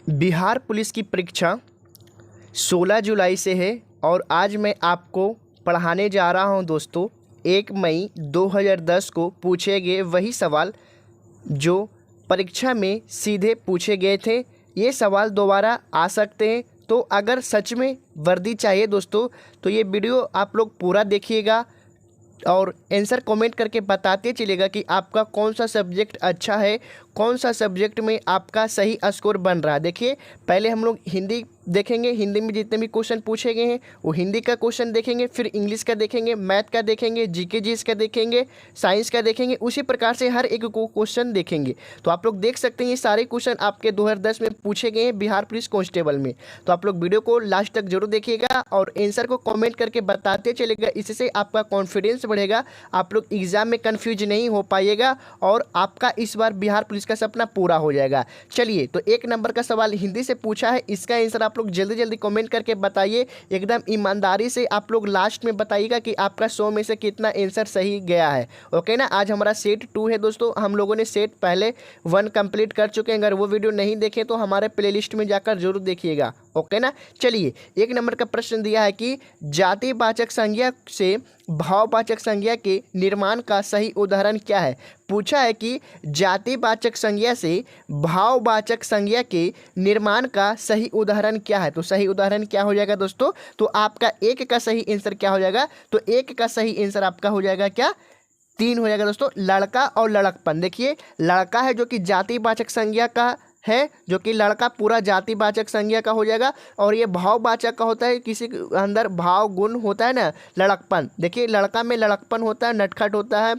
Bihar police की परीक्षा 16 जुलाई से है और आज मैं आपको पढ़ाने जा रहा हूं दोस्तों 1 मई 2010 को पूछे गए वही सवाल जो परीक्षा में सीधे पूछे गए थे। ये सवाल दोबारा आ सकते हैं, तो अगर सच में वर्दी चाहिए दोस्तों तो ये वीडियो आप लोग पूरा देखिएगा और आंसर कमेंट करके बताते चलिएगा कि आपका कौन सा सब्जेक्ट अच्छा है, कौन सा सब्जेक्ट में आपका सही स्कोर बन रहा है। देखिए, पहले हम लोग हिंदी देखेंगे, हिंदी में जितने भी क्वेश्चन पूछे गए हैं वो हिंदी का क्वेश्चन देखेंगे, फिर इंग्लिश का देखेंगे, मैथ का देखेंगे, जीके जीएस का देखेंगे, साइंस का देखेंगे। उसी प्रकार से हर एक को क्वेश्चन देखेंगे। तो आप लोग देख सकते हैं ये सारे क्वेश्चन आपके 2010 में पूछे गए हैं बिहार पुलिस कांस्टेबल में। तो आप लोग वीडियो को लास्ट तक जरूर देखिएगा और आंसर को कॉमेंट करके बताते चलेगा। इससे आपका कॉन्फिडेंस बढ़ेगा, आप लोग एग्जाम में कन्फ्यूज नहीं हो पाइएगा और आपका इस बार बिहार पुलिस का सपना पूरा हो जाएगा। चलिए, तो 1 नंबर का सवाल हिंदी से पूछा है, इसका आंसर आप लोग जल्दी जल्दी कमेंट करके बताइए। एकदम ईमानदारी से आप लोग लास्ट में बताइएगा कि आपका 100 में से कितना आंसर सही गया है। ओके ना। आज हमारा सेट 2 है दोस्तों, हम लोगों ने सेट पहले 1 कंप्लीट कर चुके हैं। अगर वो वीडियो नहीं देखे तो हमारे प्लेलिस्ट में जाकर जरूर देखिएगा। ओके ना। चलिए, 1 नंबर का प्रश्न दिया है कि जातिवाचक संज्ञा से भाववाचक संज्ञा के निर्माण का सही उदाहरण क्या है। पूछा है कि जातिवाचक संज्ञा से भाववाचक संज्ञा के निर्माण का सही उदाहरण क्या है। तो सही उदाहरण क्या हो जाएगा दोस्तों? तो आपका 1 का सही आंसर क्या हो जाएगा? तो 1 का सही आंसर आपका हो जाएगा क्या? 3 हो जाएगा दोस्तों, लड़का और लड़कपन। देखिए, लड़का है जो कि जातिवाचक संज्ञा का है, जो कि लड़का पूरा जातिवाचक संज्ञा का हो जाएगा। और ये भाववाचक का होता है, किसी के अंदर भाव गुण होता है ना, लड़कपन। देखिए, लड़का में लड़कपन होता है, नटखट होता है,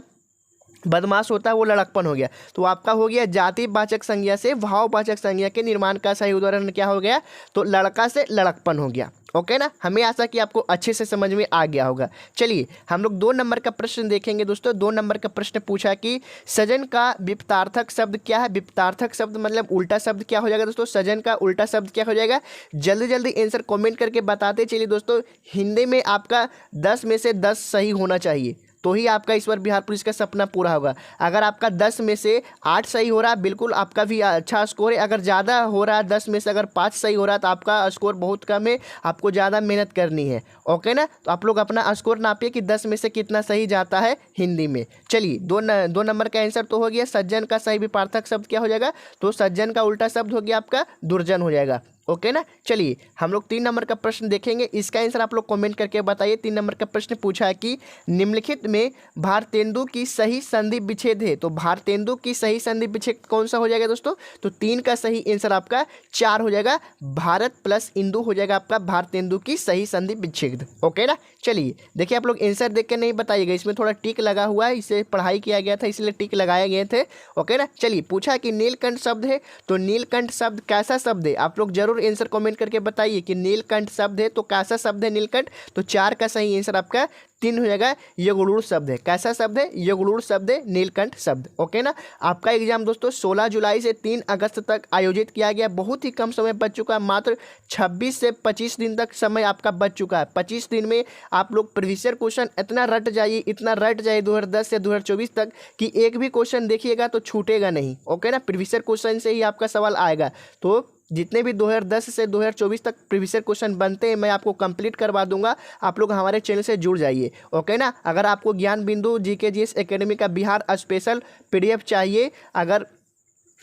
बदमाश होता है, वो लड़कपन हो गया। तो आपका हो गया जातिवाचक संज्ञा से भाववाचक संज्ञा के निर्माण का सही उदाहरण क्या हो गया? तो लड़का से लड़कपन हो गया। ओके ना। हमें आशा कि आपको अच्छे से समझ में आ गया होगा। चलिए, हम लोग 2 नंबर का प्रश्न देखेंगे दोस्तों। 2 नंबर का प्रश्न पूछा कि सजन का विपरीतार्थक शब्द क्या है। विपरीतार्थक शब्द मतलब उल्टा शब्द क्या हो जाएगा दोस्तों? सजन का उल्टा शब्द क्या हो जाएगा? जल्दी जल्दी आंसर कमेंट करके बताते चलिए दोस्तों। हिंदी में आपका 10 में से 10 सही होना चाहिए, तो ही आपका इस बार बिहार पुलिस का सपना पूरा होगा। अगर आपका 10 में से 8 सही हो रहा है, बिल्कुल आपका भी अच्छा स्कोर है। अगर ज़्यादा हो रहा है, 10 में से अगर 5 सही हो रहा है, तो आपका स्कोर बहुत कम है, आपको ज़्यादा मेहनत करनी है। ओके ना। तो आप लोग अपना स्कोर नापिए कि 10 में से कितना सही जाता है हिंदी में। चलिए, 2 नंबर का आंसर तो हो गया। सज्जन का सही विपरीतार्थक शब्द क्या हो जाएगा? तो सज्जन का उल्टा शब्द हो गया आपका दुर्जन हो जाएगा। ओके ना। चलिए, हम लोग 3 नंबर का प्रश्न देखेंगे, इसका आंसर आप लोग कमेंट करके बताइए। 3 नंबर का प्रश्न पूछा है कि निम्नलिखित में भारतेंदु की सही संधि विच्छेद है। तो भारतेंदु की सही संधि विच्छेद कौन सा हो जाएगा दोस्तों? तो 3 का सही आंसर आपका 4 हो जाएगा। भारत प्लस इंदु हो जाएगा आपका भारतेंदु की सही संधि विच्छेद। ओके ना। चलिए, देखिए, आप लोग आंसर देख के नहीं बताइएगा, इसमें थोड़ा टिक लगा हुआ है, इसे पढ़ाई किया गया था इसलिए टिक लगाए गए थे। ओके ना। चलिए, पूछा कि नीलकंठ शब्द है, तो नीलकंठ शब्द कैसा शब्द है? आप लोग जरूर आंसर कमेंट करके बताइए कि नीलकंठ शब्द है तो कैसा शब्द है नीलकंठ। तो 4 का सही आंसर आपका 3 हो जाएगा, यगुड़ूर शब्द है। कैसा शब्द है? यगुड़ूर शब्द है, नीलकंठ शब्द। ओके ना। आपका एग्जाम दोस्तों 16 जुलाई से 3 अगस्त तक आयोजित किया गया। बहुत ही कम समय बच चुका है, मात्र 26 से 25 दिन तक समय आपका बच चुका है। 25 दिन में आप लोग प्रीवियस क्वेश्चन इतना रट जाइए, इतना रट जाइए 2010 से 2024 तक कि एक भी क्वेश्चन देखिएगा तो छूटेगा नहीं। ओके ना। प्रीवियस क्वेश्चन से ही आपका सवाल आएगा। तो जितने भी 2010 से 2024 तक प्रीवियस क्वेश्चन बनते हैं मैं आपको कंप्लीट करवा दूंगा। आप लोग हमारे चैनल से जुड़ जाइए। ओके ना। अगर आपको ज्ञान बिंदु जीके जीएस एकेडमी का बिहार स्पेशल पीडीएफ चाहिए, अगर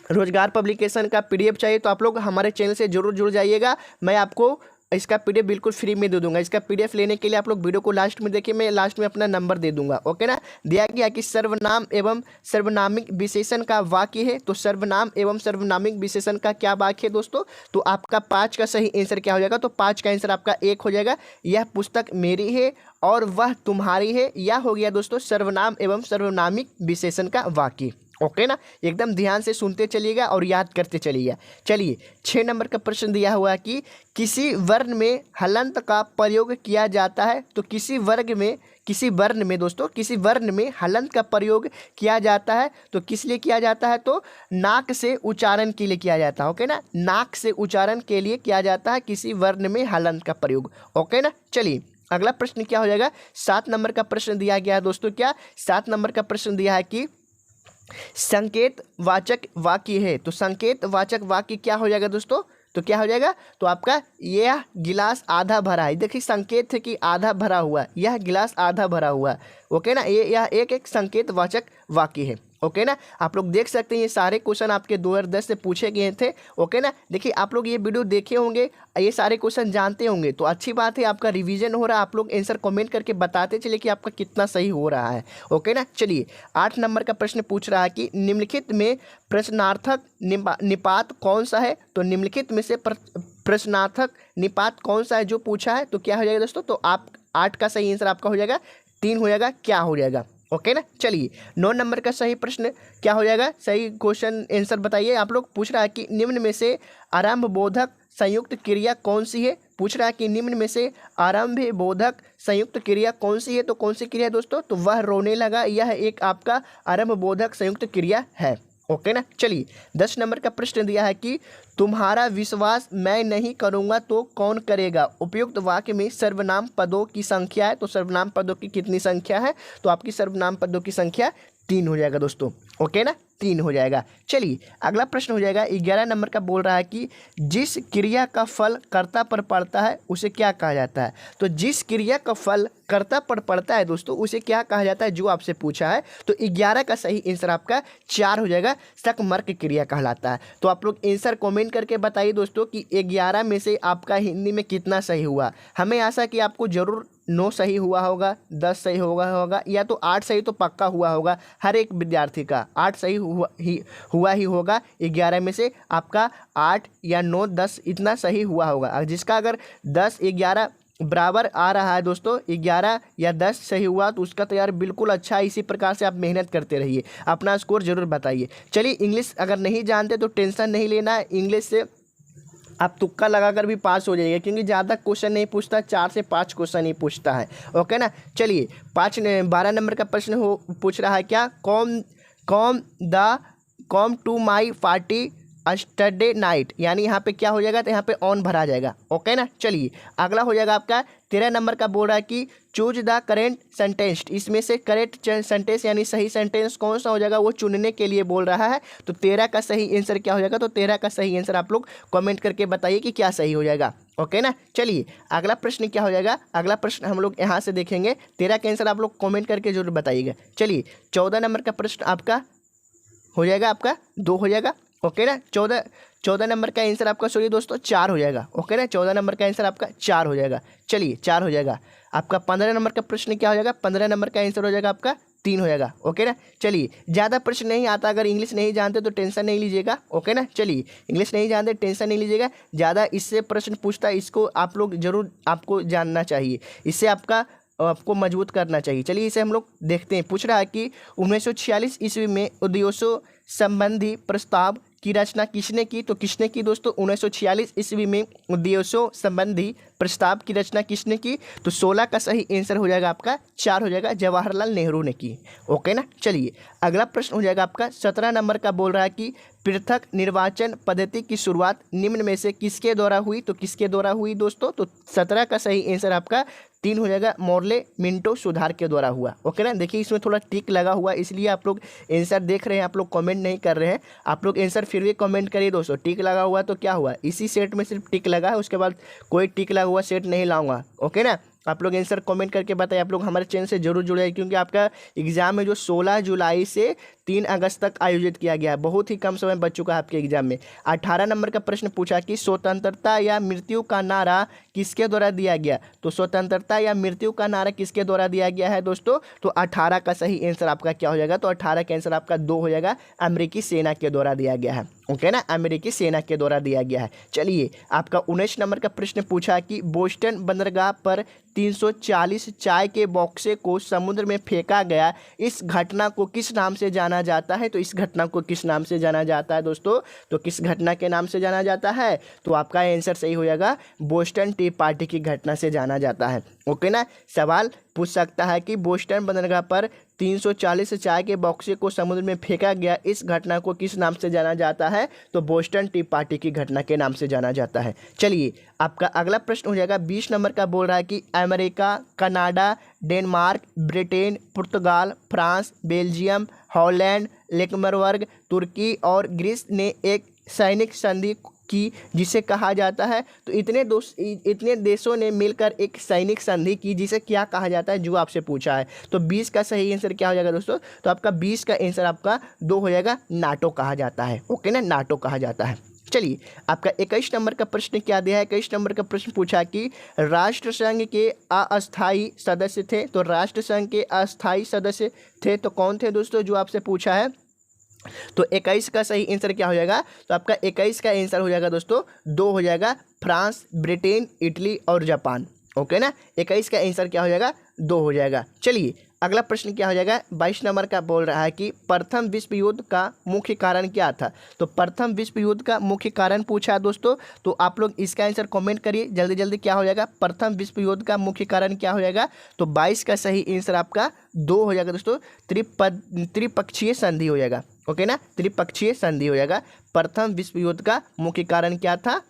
रोजगार पब्लिकेशन का पीडीएफ चाहिए, तो आप लोग हमारे चैनल से जरूर जुड़ जाइएगा। मैं आपको इसका पीडीएफ बिल्कुल फ्री में दे दूंगा। इसका पीडीएफ लेने के लिए आप लोग वीडियो को लास्ट में देखिए, मैं लास्ट में अपना नंबर दे दूंगा। ओके ना। दिया गया कि सर्वनाम एवं सर्वनामिक विशेषण का वाक्य है। तो सर्वनाम एवं सर्वनामिक विशेषण का क्या वाक्य है दोस्तों? तो आपका 5 का सही आंसर क्या हो जाएगा? तो 5 का आंसर आपका 1 हो जाएगा। यह पुस्तक मेरी है और वह तुम्हारी है। यह हो गया दोस्तों सर्वनाम एवं सर्वनामिक विशेषण का वाक्य। ओके ना। एकदम ध्यान से सुनते चलिएगा और याद करते चलिएगा। चलिए, 6 नंबर का प्रश्न दिया हुआ है कि किसी वर्ण में हलंत का प्रयोग किया जाता है। तो किसी वर्ण में दोस्तों, किसी वर्ण में हलंत का प्रयोग किया जाता है, तो किस लिए किया जाता है? तो नाक से उच्चारण के लिए किया जाता है। ओके ना। नाक से उच्चारण के लिए किया जाता है किसी वर्ण में हलंत का प्रयोग। ओके ना। चलिए, अगला प्रश्न क्या हो जाएगा? 7 नंबर का प्रश्न दिया गया है दोस्तों। क्या 7 नंबर का प्रश्न दिया है कि संकेत वाचक वाक्य है। तो संकेत वाचक वाक्य क्या हो जाएगा दोस्तों? तो क्या हो जाएगा, तो आपका यह गिलास आधा भरा है। देखिए संकेत है कि आधा भरा हुआ, यह गिलास आधा भरा हुआ। ओके ना, यह एक संकेत वाचक वाक्य है। ओके ना, आप लोग देख सकते हैं ये सारे क्वेश्चन आपके 2010 से पूछे गए थे। ओके ना, देखिए आप लोग ये वीडियो देखे होंगे, ये सारे क्वेश्चन जानते होंगे, तो अच्छी बात है, आपका रिवीजन हो रहा है। आप लोग आंसर कमेंट करके बताते चलिए कि आपका कितना सही हो रहा है। ओके ना, चलिए 8 नंबर का प्रश्न पूछ रहा है कि निम्नलिखित में प्रश्नार्थक निपात कौन सा है। तो निम्नलिखित में से प्रश्नार्थक निपात कौन सा है जो पूछा है, तो क्या हो जाएगा दोस्तों, तो आप 8 का सही आंसर आपका हो जाएगा 3 हो जाएगा, क्या हो जाएगा। ओके ना, चलिए 9 नंबर का सही प्रश्न क्या हो जाएगा, सही क्वेश्चन आंसर बताइए। आप लोग पूछ रहा है कि निम्न में से आरंभ बोधक संयुक्त क्रिया कौन सी है। पूछ रहा है कि निम्न में से आरंभ बोधक संयुक्त क्रिया कौन सी है। तो कौन सी क्रिया दोस्तों, तो वह रोने लगा, यह एक आपका आरंभ बोधक संयुक्त क्रिया है। ओके ना, चलिए 10 नंबर का प्रश्न दिया है कि तुम्हारा विश्वास मैं नहीं करूंगा तो कौन करेगा। उपयुक्त वाक्य में सर्वनाम पदों की संख्या है। तो सर्वनाम पदों की कितनी संख्या है, तो आपकी सर्वनाम पदों की संख्या 3 हो जाएगा दोस्तों। ओके ना, 3 हो जाएगा। चलिए अगला प्रश्न हो जाएगा 11 नंबर का, बोल रहा है कि जिस क्रिया का फल कर्ता पर पड़ता है उसे क्या कहा जाता है। तो जिस क्रिया का फल कर्ता पर पड़ता है दोस्तों उसे क्या कहा जाता है, जो आपसे पूछा है। तो 11 का सही आंसर आपका 4 हो जाएगा, सकमर्क क्रिया कहलाता है। तो आप लोग आंसर कमेंट करके बताइए दोस्तों कि 11 में से आपका हिंदी में कितना सही हुआ। हमें आशा कि आपको जरूर 9 सही हुआ होगा, 10 सही होगा या तो 8 सही तो पक्का हुआ होगा। हर एक विद्यार्थी का 8 सही हुआ ही होगा। 11 में से आपका 8 या 9 10 इतना सही हुआ होगा। जिसका अगर 10 11 बराबर आ रहा है दोस्तों, 11 या 10 सही हुआ तो उसका तो यार बिल्कुल अच्छा है। इसी प्रकार से आप मेहनत करते रहिए, अपना स्कोर जरूर बताइए। चलिए इंग्लिश अगर नहीं जानते तो टेंशन नहीं लेना है, इंग्लिश से आप तुक्का लगाकर भी पास हो जाइएगा, क्योंकि ज़्यादा क्वेश्चन नहीं पूछता, 4 से 5 क्वेश्चन ही पूछता है। ओके ना, चलिए 12 नंबर का प्रश्न पूछ रहा है क्या, come to my party yesterday night, यानी यहाँ पे क्या हो जाएगा, तो यहाँ पे ऑन भरा जाएगा। ओके ना, चलिए अगला हो जाएगा आपका 13 नंबर का, बोल रहा है कि चूज द करेंट सेंटेंस, इसमें से करेक्ट सेंटेंस यानी सही सेंटेंस कौन सा हो जाएगा वो चुनने के लिए बोल रहा है। तो 13 का सही आंसर क्या हो जाएगा, तो 13 का सही आंसर आप लोग कमेंट करके बताइए कि क्या सही हो जाएगा। ओके ना, चलिए अगला प्रश्न क्या हो जाएगा, अगला प्रश्न हम लोग यहाँ से देखेंगे। 13 का आंसर आप लोग कमेंट करके जरूर बताइएगा। चलिए 14 नंबर का प्रश्न आपका हो जाएगा, आपका 2 हो जाएगा। ओके ना, 14 नंबर का आंसर आपका सॉरी दोस्तों 4 हो जाएगा। ओके ना, 14 नंबर का आंसर आपका 4 हो जाएगा। चलिए 4 हो जाएगा। आपका 15 नंबर का प्रश्न क्या हो जाएगा, 15 नंबर का आंसर हो जाएगा आपका 3 हो जाएगा। ओके ना, चलिए ज़्यादा प्रश्न नहीं आता, अगर इंग्लिश नहीं जानते तो टेंशन नहीं लीजिएगा। ओके ना, चलिए इंग्लिश नहीं जानते टेंशन नहीं लीजिएगा, ज़्यादा इससे प्रश्न पूछता है, इसको आप लोग जरूर आपको जानना चाहिए, इससे आपको मजबूत करना चाहिए। चलिए इसे हम लोग देखते हैं। पूछ रहा है कि 1946 ईस्वी में उद्देश्यों संबंधी प्रस्ताव की रचना किसने की। तो किसने की दोस्तों, 1946 ईस्वी में उद्देश्यों संबंधी प्रस्ताव की रचना किसने की। तो 16 का सही आंसर हो जाएगा आपका 4 हो जाएगा, जवाहरलाल नेहरू ने की। ओके ना, चलिए अगला प्रश्न हो जाएगा आपका 17 नंबर का, बोल रहा है कि पृथक निर्वाचन पद्धति की शुरुआत निम्न में से किसके द्वारा हुई। तो किसके द्वारा हुई दोस्तों, तो 17 का सही आंसर आपका 3 हो जाएगा, मोर्ले मिंटो सुधार के द्वारा हुआ। ओके ना, देखिए इसमें थोड़ा टिक लगा हुआ, इसलिए आप लोग आंसर देख रहे हैं, आप लोग कमेंट नहीं कर रहे हैं। आप लोग आंसर फिर भी कमेंट करिए दोस्तों। टिक लगा हुआ तो क्या हुआ, इसी सेट में सिर्फ टिक लगा है, उसके बाद कोई टिक लगा हुआ सेट नहीं लाऊंगा। ओके ना, आप लोग आंसर कमेंट करके बताइए। आप लोग हमारे चैनल से जरूर जुड़े, क्योंकि आपका एग्जाम है जो 16 जुलाई से 3 अगस्त तक आयोजित किया गया है। बहुत ही कम समय बच चुका है आपके एग्जाम में। 18 नंबर का प्रश्न पूछा कि स्वतंत्रता या मृत्यु का नारा किसके द्वारा दिया गया। तो स्वतंत्रता या मृत्यु का नारा किसके द्वारा दिया गया है दोस्तों, तो 18 का सही आंसर आपका क्या हो जाएगा, तो 18 का आंसर आपका 2 हो जाएगा, अमेरिकी सेना के द्वारा दिया गया है। ओके ना, अमेरिकी सेना के द्वारा दिया गया है। चलिए आपका 19 नंबर का प्रश्न पूछा कि बोस्टन बंदरगाह पर 340 चाय के बॉक्से को समुद्र में फेंका गया, इस घटना को किस नाम से जाना जाता है। तो इस घटना को किस नाम से जाना जाता है दोस्तों, तो किस घटना के नाम से जाना जाता है, तो आपका आंसर सही हो जाएगा, बोस्टन टी पार्टी की घटना से जाना जाता है। ओके ना, सवाल पूछ सकता है कि बोस्टन बंदरगाह पर 340 चाय के बॉक्से को समुद्र में फेंका गया, इस घटना को किस नाम से जाना जाता है, तो बोस्टन टी पार्टी की घटना के नाम से जाना जाता है। चलिए आपका अगला प्रश्न हो जाएगा 20 नंबर का, बोल रहा है कि अमेरिका, कनाडा, डेनमार्क, ब्रिटेन, पुर्तगाल, फ्रांस, बेल्जियम, हॉलैंड, लक्ज़मबर्ग, तुर्की और ग्रीस ने एक सैनिक संधि की जिसे कहा जाता है? तो इतने देशों ने मिलकर एक सैनिक संधि की जिसे क्या कहा जाता है, जो आपसे पूछा है। तो 20 का सही आंसर क्या हो जाएगा दोस्तों? तो आपका 20 का आंसर आपका 2 हो जाएगा, नाटो कहा जाता है। ओके ना, नाटो कहा जाता है। चलिए, आपका 21 नंबर का प्रश्न क्या दिया है? 21 नंबर का प्रश्न पूछा कि राष्ट्र संघ के अस्थायी सदस्य थे। तो राष्ट्र संघ के अस्थायी सदस्य थे तो कौन थे दोस्तों, जो आपसे पूछा है? तो 21 का सही आंसर क्या हो जाएगा? तो आपका 21 का आंसर हो जाएगा दोस्तों 2 हो जाएगा, फ्रांस, ब्रिटेन, इटली और जापान। ओके ना, 21 का आंसर क्या हो जाएगा? 2 हो जाएगा। चलिए, अगला प्रश्न क्या हो जाएगा? 22 नंबर का बोल रहा है कि प्रथम विश्व युद्ध का मुख्य कारण क्या था? तो प्रथम विश्व युद्ध का मुख्य कारण पूछा दोस्तों। तो आप लोग इसका आंसर कमेंट करिए जल्दी जल्दी, क्या हो जाएगा? प्रथम विश्व युद्ध का मुख्य कारण क्या हो जाएगा? तो 22 का सही आंसर आपका 2 हो जाएगा दोस्तों, त्रिपक्षीय संधि हो जाएगा। ओके ना, त्रिपक्षीय संधि हो जाएगा। प्रथम विश्व युद्ध का मुख्य कारण क्या था?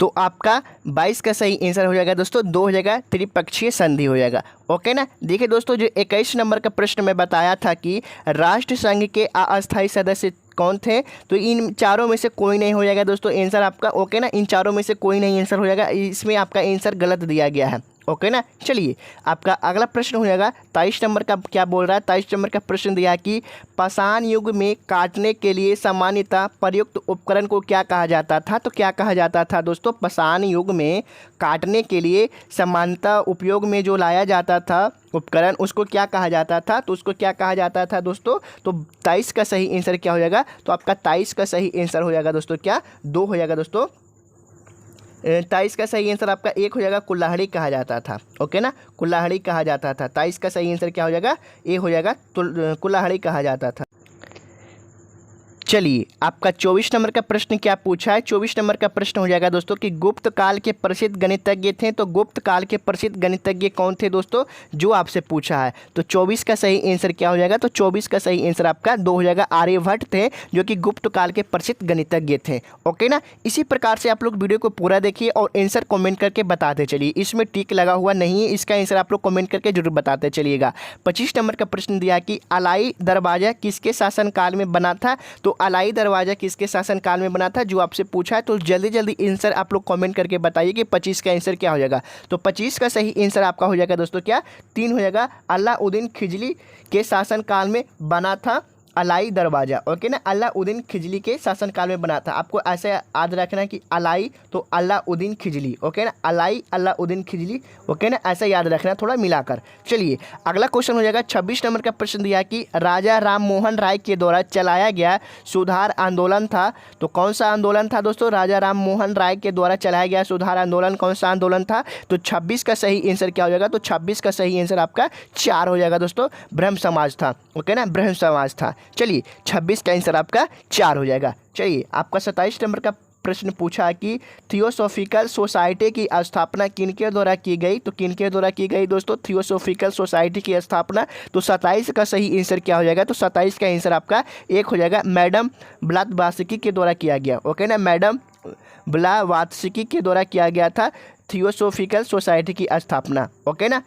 तो आपका 22 का सही आंसर हो जाएगा दोस्तों 2 हो जाएगा, त्रिपक्षीय संधि हो जाएगा। ओके ना, देखिए दोस्तों, जो 21 नंबर का प्रश्न में बताया था कि राष्ट्र संघ के अस्थायी सदस्य कौन थे, तो इन चारों में से कोई नहीं हो जाएगा दोस्तों आंसर आपका। ओके ना, इन चारों में से कोई नहीं आंसर हो जाएगा, इसमें आपका आंसर गलत दिया गया है। ओके ना, चलिए, आपका अगला प्रश्न हो जाएगा 23 नंबर का। क्या बोल रहा है? 23 नंबर का प्रश्न दिया कि पाषाण युग में काटने के लिए सामान्यतः प्रयुक्त उपकरण को क्या कहा जाता था? तो क्या कहा जाता था दोस्तों? पाषाण युग में काटने के लिए सामान्यतः उपयोग में जो लाया जाता था उपकरण, उसको क्या कहा जाता था? तो उसको क्या कहा जाता था दोस्तों? तो 23 का सही आंसर क्या हो जाएगा? तो आपका 23 का सही आंसर हो जाएगा दोस्तों क्या? 2 हो जाएगा दोस्तों। 23 का सही आंसर आपका 1 हो जाएगा, कुल्हाड़ी कहा जाता था। ओके ना, कुल्हाड़ी कहा जाता था। 23 का सही आंसर क्या हो जाएगा? ए हो जाएगा, कुल्हाड़ी कहा जाता था। चलिए, आपका 24 नंबर का प्रश्न क्या पूछा है? 24 नंबर का प्रश्न हो जाएगा दोस्तों कि गुप्त काल के प्रसिद्ध गणितज्ञ थे। तो गुप्त काल के प्रसिद्ध गणितज्ञ कौन थे दोस्तों, जो आपसे पूछा है? तो 24 का सही आंसर क्या हो जाएगा? तो 24 का सही आंसर आपका 2 हो जाएगा, आर्यभट्ट थे, जो कि गुप्त काल के प्रसिद्ध गणितज्ञ थे। ओके ना, इसी प्रकार से आप लोग वीडियो को पूरा देखिए और आंसर कॉमेंट करके बताते चलिए। इसमें टिक लगा हुआ नहीं है, इसका आंसर आप लोग कॉमेंट करके जरूर बताते चलिएगा। 25 नंबर का प्रश्न दिया कि अलाई दरवाजा किसके शासनकाल में बना था? तो अलाई दरवाजा किसके शासनकाल में बना था, जो आपसे पूछा है? तो जल्दी जल्दी आंसर आप लोग कमेंट करके बताइए कि 25 का आंसर क्या हो जाएगा। तो 25 का सही आंसर आपका हो जाएगा दोस्तों क्या? 3 हो जाएगा, अलाउद्दीन खिलजी के शासनकाल में बना था अलाई दरवाज़ा। ओके ना, अलाउद्दीन खिलजी के शासनकाल में बना था। आपको ऐसे याद रखना कि अलाई तो अलाउद्दीन खिलजी। ओके ना, अलाई अलाउद्दीन खिलजी। ओके ना, ऐसा याद रखना थोड़ा मिलाकर। चलिए, अगला क्वेश्चन हो जाएगा 26 नंबर का प्रश्न दिया कि राजा राम मोहन राय के द्वारा चलाया गया सुधार आंदोलन था। तो कौन सा आंदोलन था दोस्तों? राजा राम मोहन राय के द्वारा चलाया गया सुधार आंदोलन कौन सा आंदोलन था? तो 26 का सही आंसर क्या हो जाएगा? तो 26 का सही आंसर आपका 4 हो जाएगा दोस्तों, ब्रह्म समाज था। ओके ना, ब्रह्म समाज था। चलिए, 26 का आंसर आपका 4 हो जाएगा। चलिए, आपका 27 नंबर का प्रश्न पूछा कि थियोसॉफिकल सोसाइटी की स्थापना किनके द्वारा की गई? तो किनके द्वारा की गई दोस्तों थियोसॉफिकल सोसाइटी की स्थापना? तो 27 का सही आंसर क्या हो जाएगा? तो 27 का आंसर आपका 1 हो जाएगा, मैडम ब्लावात्स्की के द्वारा किया गया। ओके ना, मैडम ब्लावात्स्की के द्वारा किया गया था थियोसॉफिकल सोसाइटी की स्थापना। ओके ना,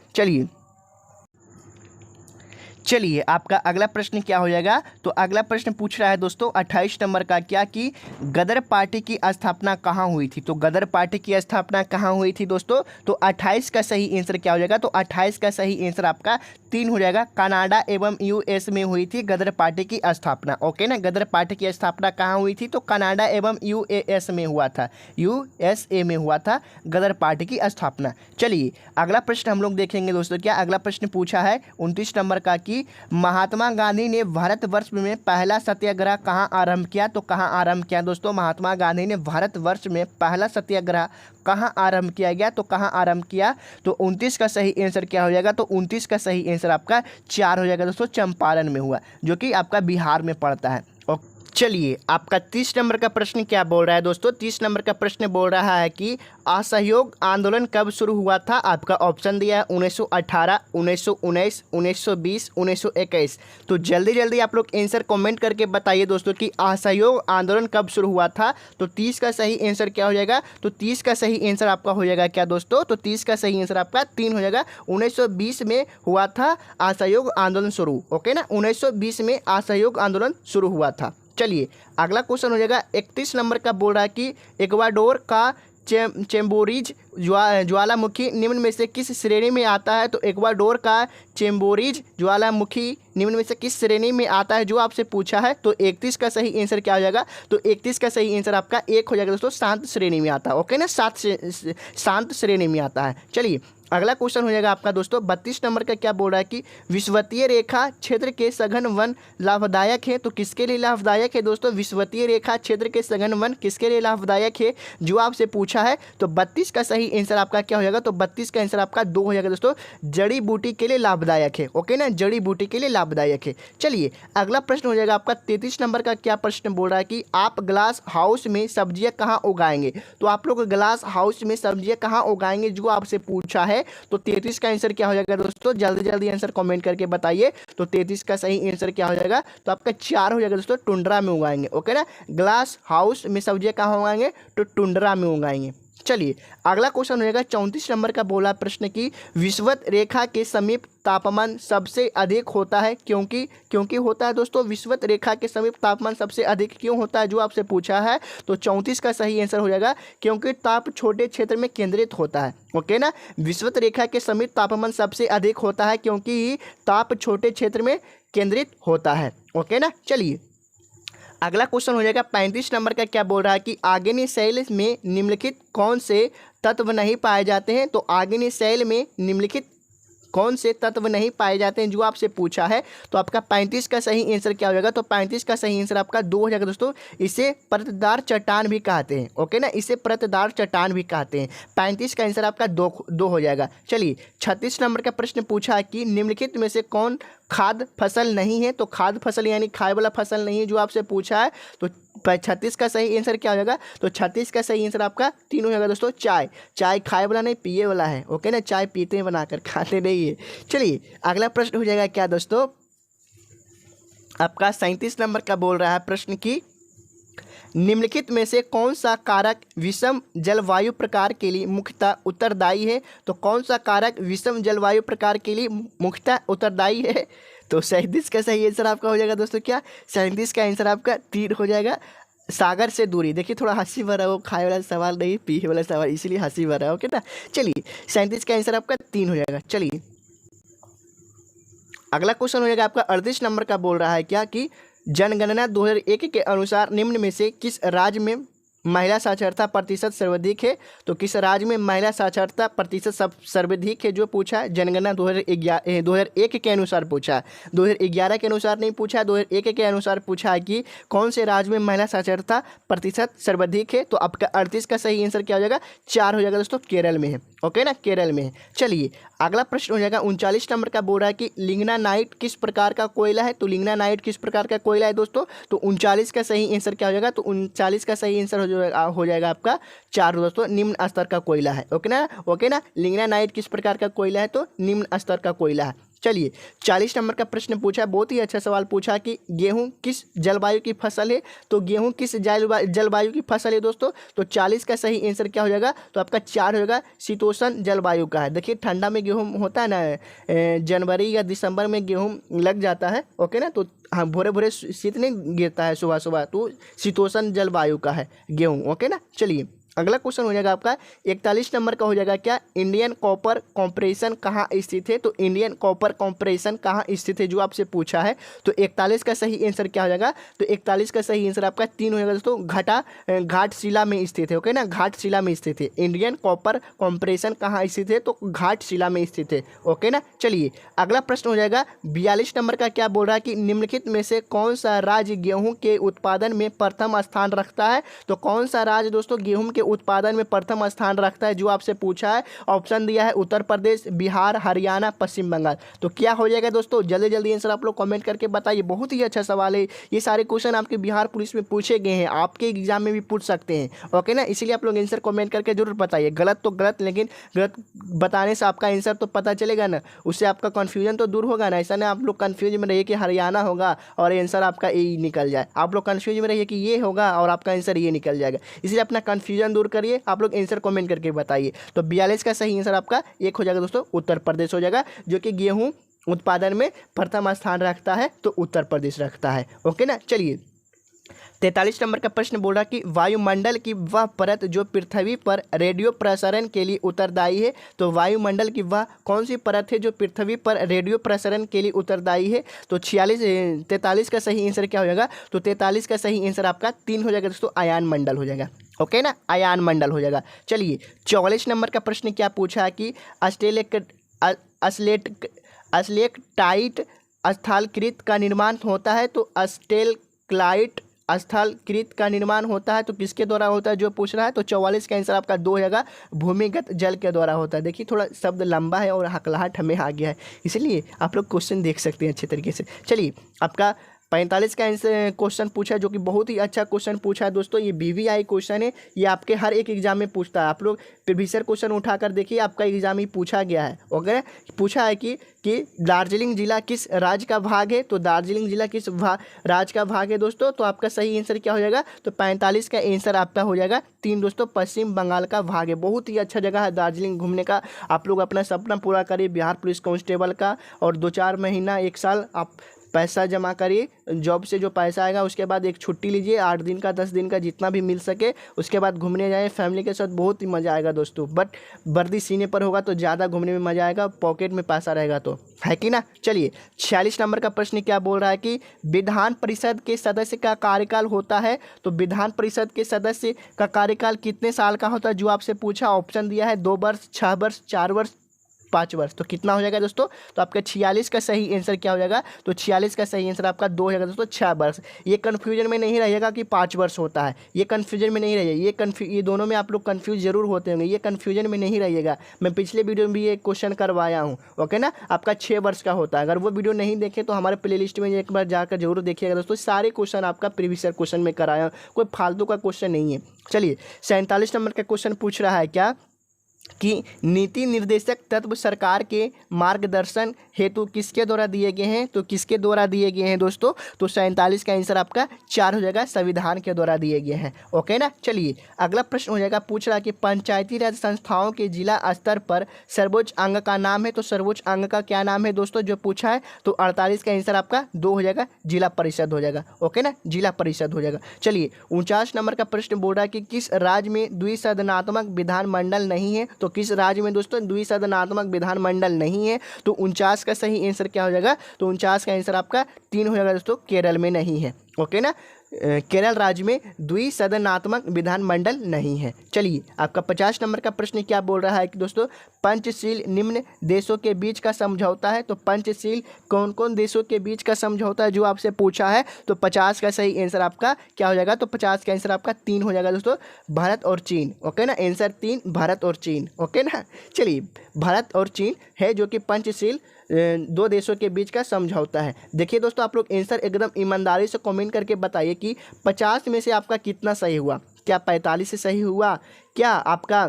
चलिए, आपका अगला प्रश्न क्या हो जाएगा? तो अगला प्रश्न पूछ रहा है दोस्तों 28 नंबर का, क्या कि गदर पार्टी की स्थापना कहाँ हुई थी? तो गदर पार्टी की स्थापना कहाँ हुई थी दोस्तों? तो 28 का सही आंसर क्या हो जाएगा? तो 28 का सही आंसर आपका 3 हो जाएगा, कनाडा एवं यूएस में हुई थी गदर पार्टी की स्थापना। ओके ना, गदर पार्टी की स्थापना कहाँ हुई थी? तो कनाडा एवं यूएस में हुआ था, यूएसए में हुआ था गदर पार्टी की स्थापना। चलिए, अगला प्रश्न हम लोग देखेंगे दोस्तों। क्या अगला प्रश्न पूछा है 29 नंबर का कि महात्मा गांधी ने भारतवर्ष में पहला सत्याग्रह कहां आरंभ किया? तो कहां आरंभ किया दोस्तों? महात्मा गांधी ने भारतवर्ष में पहला सत्याग्रह कहां आरंभ किया गया? तो कहां आरंभ किया? तो 29 का सही आंसर क्या हो जाएगा? तो 29 का सही आंसर आपका 4 हो जाएगा दोस्तों, चंपारण में हुआ, जो कि आपका बिहार में पड़ता है। चलिए, आपका 30 नंबर का प्रश्न क्या बोल रहा है दोस्तों? 30 नंबर का प्रश्न बोल रहा है कि असहयोग आंदोलन कब शुरू हुआ था? आपका ऑप्शन दिया है 1918, 1919, 1920, 1921। तो जल्दी जल्दी आप लोग आंसर कमेंट करके बताइए दोस्तों कि असहयोग आंदोलन कब शुरू हुआ था। तो 30 का सही आंसर क्या हो जाएगा? तो 30 का सही आंसर आपका हो जाएगा क्या दोस्तों? तो 30 का सही आंसर आपका 3 हो जाएगा, 1920 में हुआ था असहयोग आंदोलन शुरू। ओके ना, 1920 में असहयोग आंदोलन शुरू हुआ था। चलिए अगला क्वेश्चन हो जाएगा 31 नंबर का, बोल रहा है कि इक्वाडोर का चेम्बोरीज ज्वालामुखी निम्न में से किस श्रेणी में आता है। तो इक्वाडोर का चेम्बोरीज ज्वालामुखी निम्न में से किस श्रेणी में आता है जो आपसे पूछा है। तो 31 का सही आंसर क्या हो जाएगा। तो 31 का सही आंसर आपका एक हो जाएगा दोस्तों, शांत श्रेणी में आता है। ओके ना, शांत श्रेणी में आता है। चलिए अगला क्वेश्चन हो जाएगा आपका दोस्तों 32 नंबर का, क्या बोल रहा है कि विषुवतीय रेखा क्षेत्र के सघन वन लाभदायक है। तो किसके लिए लाभदायक है दोस्तों। विषुवतीय रेखा क्षेत्र के सघन वन किसके लिए लाभदायक है जो आपसे पूछा है। तो 32 का सही आंसर आपका क्या हो जाएगा। तो 32 का आंसर आपका 2 हो जाएगा दोस्तों, जड़ी बूटी के लिए लाभदायक है। ओके ना, जड़ी बूटी के लिए लाभदायक है। चलिए अगला प्रश्न हो जाएगा आपका 33 नंबर का, क्या प्रश्न बोल रहा है कि आप ग्लास हाउस में सब्जियां कहाँ उगाएंगे। तो आप लोग ग्लास हाउस में सब्जियां कहाँ उगाएंगे जो आपसे पूछा है। तो 33 का आंसर क्या हो जाएगा दोस्तों, जल्दी जल्दी आंसर कमेंट करके बताइए। तो 33 का सही आंसर क्या हो जाएगा। तो आपका 4 हो जाएगा दोस्तों, टुंड्रा में उगाएंगे। ओके ना, ग्लास हाउस में सब्जियां कहाँ उगाएंगे। तो टुंड्रा में उगाएंगे। चलिए अगला क्वेश्चन हो जाएगा 34 नंबर का, बोला प्रश्न की विषुवत रेखा के समीप तापमान सबसे अधिक होता है क्योंकि होता है दोस्तों। विषुवत रेखा के समीप तापमान सबसे अधिक क्यों होता है जो आपसे पूछा है। तो 34 का सही आंसर हो जाएगा क्योंकि ताप छोटे क्षेत्र में केंद्रित होता है। ओके ना, विषुवत रेखा के समीप तापमान सबसे अधिक होता है क्योंकि ताप छोटे क्षेत्र में केंद्रित होता है। ओके ना, चलिए अगला क्वेश्चन हो जाएगा 35 नंबर का, क्या बोल रहा है कि आग्नेय शैल में निम्नलिखित कौन से तत्व नहीं पाए जाते हैं। तो आग्नेय शैल में निम्नलिखित कौन से तत्व नहीं पाए जाते हैं जो आपसे पूछा है। तो आपका 35 का सही आंसर क्या हो जाएगा। तो 35 का सही आंसर आपका 2 हो जाएगा दोस्तों, इसे परतदार चट्टान भी कहते हैं। ओके ना, इसे परतदार चट्टान भी कहते हैं। 35 का आंसर आपका 2 हो जाएगा। चलिए 36 नंबर का प्रश्न पूछा है कि निम्नलिखित में से कौन खाद्य फसल नहीं है। तो खाद्य फसल यानी खाए वाला फसल नहीं है जो आपसे पूछा है। तो 36 का सही आंसर क्या हो जाएगा। तो 36 का सही आंसर आपका 3 हो जाएगा दोस्तों, चाय खाए वाला नहीं, पिए वाला है। ओके ना, चाय पीते हैं बनाकर, खाते नहीं है। चलिए अगला प्रश्न हो जाएगा क्या दोस्तों आपका 37 नंबर का, बोल रहा है प्रश्न की निम्नलिखित में से कौन सा कारक विषम जलवायु प्रकार के लिए मुख्यतः उत्तरदायी है। तो कौन सा कारक विषम जलवायु प्रकार के लिए मुख्यतः उत्तरदायी है। तो 37 का सही आंसर आपका हो जाएगा दोस्तों, क्या 37 का आंसर आपका 3 हो जाएगा, सागर से दूरी। देखिए थोड़ा हंसी भरा, वो खाए वाला सवाल नहीं, पीने वाला सवाल, इसीलिए हंसी भरा है। ओके ना, चलिए 37 का आंसर आपका 3 हो जाएगा। चलिए अगला क्वेश्चन हो जाएगा आपका 38 नंबर का, बोल रहा है क्या कि जनगणना 2001 के अनुसार निम्न में से किस राज्य में महिला साक्षरता प्रतिशत सर्वाधिक है। तो किस राज्य में महिला साक्षरता प्रतिशत सर्वाधिक है जो पूछा है। जनगणना 2001 के अनुसार पूछा है, 2011 के अनुसार नहीं पूछा है, 2001 के अनुसार पूछा है कि कौन से राज्य में महिला साक्षरता प्रतिशत सर्वाधिक है। तो आपका 38 का सही आंसर क्या हो जाएगा, 4 हो जाएगा दोस्तों, केरल में है। ओके ना, केरल में है। चलिए अगला प्रश्न हो जाएगा 39 नंबर का, बोल रहा है कि लिग्नानाइट किस प्रकार का कोयला है। तो लिग्नानाइट किस प्रकार का कोयला है दोस्तों। तो 39 का सही आंसर क्या हो जाएगा। तो 39 का सही आंसर हो जाएगा आपका 4 दोस्तों, निम्न स्तर का कोयला है। ओके ना, लिग्नानाइट किस प्रकार का कोयला है। तो निम्न स्तर का कोयला है। चलिए 40 नंबर का प्रश्न पूछा, बहुत ही अच्छा सवाल पूछा कि गेहूं किस जलवायु की फसल है। तो गेहूं किस जलवायु की फसल है दोस्तों। तो 40 का सही आंसर क्या हो जाएगा। तो आपका 4 होगा, शीतोष्ण जलवायु का है। देखिए ठंडा में गेहूं होता है ना, जनवरी या दिसंबर में गेहूं लग जाता है। ओके ना, तो हाँ भोरे भोरे शीत नहीं गिरता है सुबह सुबह, तो शीतोष्ण जलवायु का है गेहूं। ओके ना, चलिए अगला क्वेश्चन हो जाएगा आपका 41 नंबर का, हो जाएगा क्या इंडियन कॉपर कॉर्पोरेशन कहाँ स्थित है। तो इंडियन कॉपर कॉर्पोरेशन कहाँ स्थित है जो आपसे पूछा है। तो 41 का सही आंसर क्या हो जाएगा। तो 41 का सही आंसर आपका 3 हो जाएगा दोस्तों, घाटशिला में स्थित है। ओके ना, घाटशिला में स्थित है। इंडियन कॉपर कॉर्पोरेशन कहाँ स्थित है। तो घाटशिला में स्थित है। ओके ना, चलिए अगला प्रश्न हो जाएगा 42 नंबर का, क्या बोल रहा है कि निम्नलिखित में से कौन सा राज्य गेहूँ के उत्पादन में प्रथम स्थान रखता है। तो कौन सा राज्य दोस्तों गेहूँ के उत्पादन में प्रथम स्थान रखता है जो आपसे पूछा है। ऑप्शन दिया है उत्तर प्रदेश, बिहार, हरियाणा, पश्चिम बंगाल। तो क्या हो जाएगा दोस्तों, जल्दी जल्दी आंसर आप लोग कमेंट करके बताइए। बहुत ही अच्छा सवाल है, ये सारे क्वेश्चन आपके बिहार पुलिस में पूछे गए हैं, आपके एग्जाम में भी पूछ सकते हैं। ओके ना, इसीलिए आप लोग आंसर कमेंट करके जरूर बताइए। गलत तो गलत, लेकिन गलत बताने से आपका आंसर तो पता चलेगा ना, उससे आपका कन्फ्यूजन तो दूर होगा ना। ऐसा ना आप लोग कन्फ्यूज में रहिए कि हरियाणा होगा और आंसर आपका ए निकल जाए। आप लोग कन्फ्यूज में रहिए कि ये होगा और आपका आंसर ये निकल जाएगा। इसलिए अपना कन्फ्यूजन दूर करिए, आप लोग आंसर कमेंट करके बताइए। तो 42 का सही आंसर आपका 1 हो जाएगा दोस्तों, उत्तर प्रदेश हो जाएगा, जो कि गेहूं उत्पादन में प्रथम स्थान रखता है। तो उत्तर प्रदेश रखता है। ओके ना, चलिए 43 नंबर का प्रश्न बोल रहा कि वायुमंडल की वह परत जो पृथ्वी पर रेडियो प्रसारण के लिए उत्तरदायी है। तो वायुमंडल की वह कौन सी परत है जो पृथ्वी पर रेडियो प्रसारण के लिए उत्तरदायी है? तो 43 का सही आंसर क्या हो जाएगा? तो 43 का सही आंसर आपका 3 हो जाएगा दोस्तों, आयन मंडल हो जाएगा। ओके ना, आयन मंडल हो जाएगा। चलिए 44 नंबर का प्रश्न क्या पूछा है कि अस्टेलेक्टाइट स्थलकृत का निर्माण होता है। तो अस्टेलक्लाइट स्थलकृत का निर्माण होता है तो किसके द्वारा होता है जो पूछ रहा है? तो 44 का आंसर आपका 2 हो जाएगा, भूमिगत जल के द्वारा होता है। देखिए थोड़ा शब्द लंबा है और हकलाहट हमें आ गया है, इसलिए आप लोग क्वेश्चन देख सकते हैं अच्छे तरीके से। चलिए आपका 45 का आंसर क्वेश्चन पूछा जो कि बहुत ही अच्छा क्वेश्चन पूछा है दोस्तों। ये BVI क्वेश्चन है, ये आपके हर एक एग्जाम में पूछता है। आप लोग प्रीवियस क्वेश्चन उठाकर देखिए, आपका एग्जाम ही पूछा गया है। ओके, पूछा है कि दार्जिलिंग जिला किस राज्य का भाग है? तो दार्जिलिंग जिला किस राज्य का भाग है दोस्तों? तो आपका सही आंसर क्या हो जाएगा? तो 45 का आंसर आपका हो जाएगा 3 दोस्तों, पश्चिम बंगाल का भाग है। बहुत ही अच्छा जगह है दार्जिलिंग घूमने का। आप लोग अपना सपना पूरा करिए बिहार पुलिस कांस्टेबल का, और 2-4 महीना 1 साल आप पैसा जमा करिए, जॉब से जो पैसा आएगा उसके बाद एक छुट्टी लीजिए, 8 दिन का 10 दिन का जितना भी मिल सके, उसके बाद घूमने जाएं फैमिली के साथ। बहुत ही मज़ा आएगा दोस्तों, बट वर्दी सीने पर होगा तो ज़्यादा घूमने में मज़ा आएगा, पॉकेट में पैसा रहेगा तो, है कि ना। चलिए 46 नंबर का प्रश्न क्या बोल रहा है कि विधान परिषद के सदस्य का कार्यकाल होता है। तो विधान परिषद के सदस्य का कार्यकाल कितने साल का होता है जो आपसे पूछा? ऑप्शन दिया है 2 वर्ष, 6 वर्ष, 4 वर्ष, 5 वर्ष। तो कितना हो जाएगा दोस्तों? तो आपका 46 का सही आंसर क्या हो जाएगा? तो 46 का सही आंसर आपका 2 हो जाएगा दोस्तों, 6 वर्ष। ये कन्फ्यूजन में नहीं रहेगा कि 5 वर्ष होता है, ये कन्फ्यूजन में नहीं रहेगा। ये दोनों में आप लोग कन्फ्यूज जरूर होते होंगे, ये कन्फ्यूजन में नहीं रहिएगा। मैं पिछले वीडियो में भी एक क्वेश्चन करवाया हूँ, ओके ना। आपका 6 वर्ष का होता है। अगर वो वीडियो नहीं देखे तो हमारे प्ले लिस्ट में एक बार जाकर जरूर देखिएगा दोस्तों। सारे क्वेश्चन आपका प्रीवियस क्वेश्चन में कराया, कोई फालतू का क्वेश्चन नहीं है। चलिए 47 नंबर का क्वेश्चन पूछ रहा है क्या कि नीति निर्देशक तत्व सरकार के मार्गदर्शन हेतु किसके द्वारा दिए गए हैं? तो किसके द्वारा दिए गए हैं दोस्तों? तो 47 का आंसर आपका 4 हो जाएगा, संविधान के द्वारा दिए गए हैं। ओके ना। चलिए अगला प्रश्न हो जाएगा, पूछ रहा है कि पंचायती राज संस्थाओं के जिला स्तर पर सर्वोच्च अंग का नाम है। तो सर्वोच्च अंग का क्या नाम है दोस्तों जो पूछा है? तो 48 का आंसर आपका 2 हो जाएगा, जिला परिषद हो जाएगा। ओके ना, जिला परिषद हो जाएगा। चलिए 49 नंबर का प्रश्न बोल रहा है कि किस राज्य में द्विसदनात्मक विधानमंडल नहीं है? तो किस राज्य में दोस्तों द्विसदनात्मक विधानमंडल नहीं है? तो 49 का सही आंसर क्या हो जाएगा? तो 49 का आंसर आपका 3 हो जाएगा दोस्तों, केरल में नहीं है। ओके ना, केरल राज्य में द्विसदनात्मक विधानमंडल नहीं है। चलिए आपका 50 नंबर का प्रश्न क्या बोल रहा है कि दोस्तों पंचशील निम्न देशों के बीच का समझौता है। तो पंचशील कौन कौन देशों के बीच का समझौता है जो आपसे पूछा है? तो 50 का सही आंसर आपका क्या हो जाएगा? तो 50 का आंसर आपका 3 हो जाएगा दोस्तों, भारत और चीन। ओके ना, आंसर 3, भारत और चीन। ओके ना। चलिए भारत और चीन है जो कि पंचशील 2 देशों के बीच का समझौता है। देखिए दोस्तों आप लोग आंसर एकदम ईमानदारी से कमेंट करके बताइए कि 50 में से आपका कितना सही हुआ। क्या 45 से सही हुआ? क्या आपका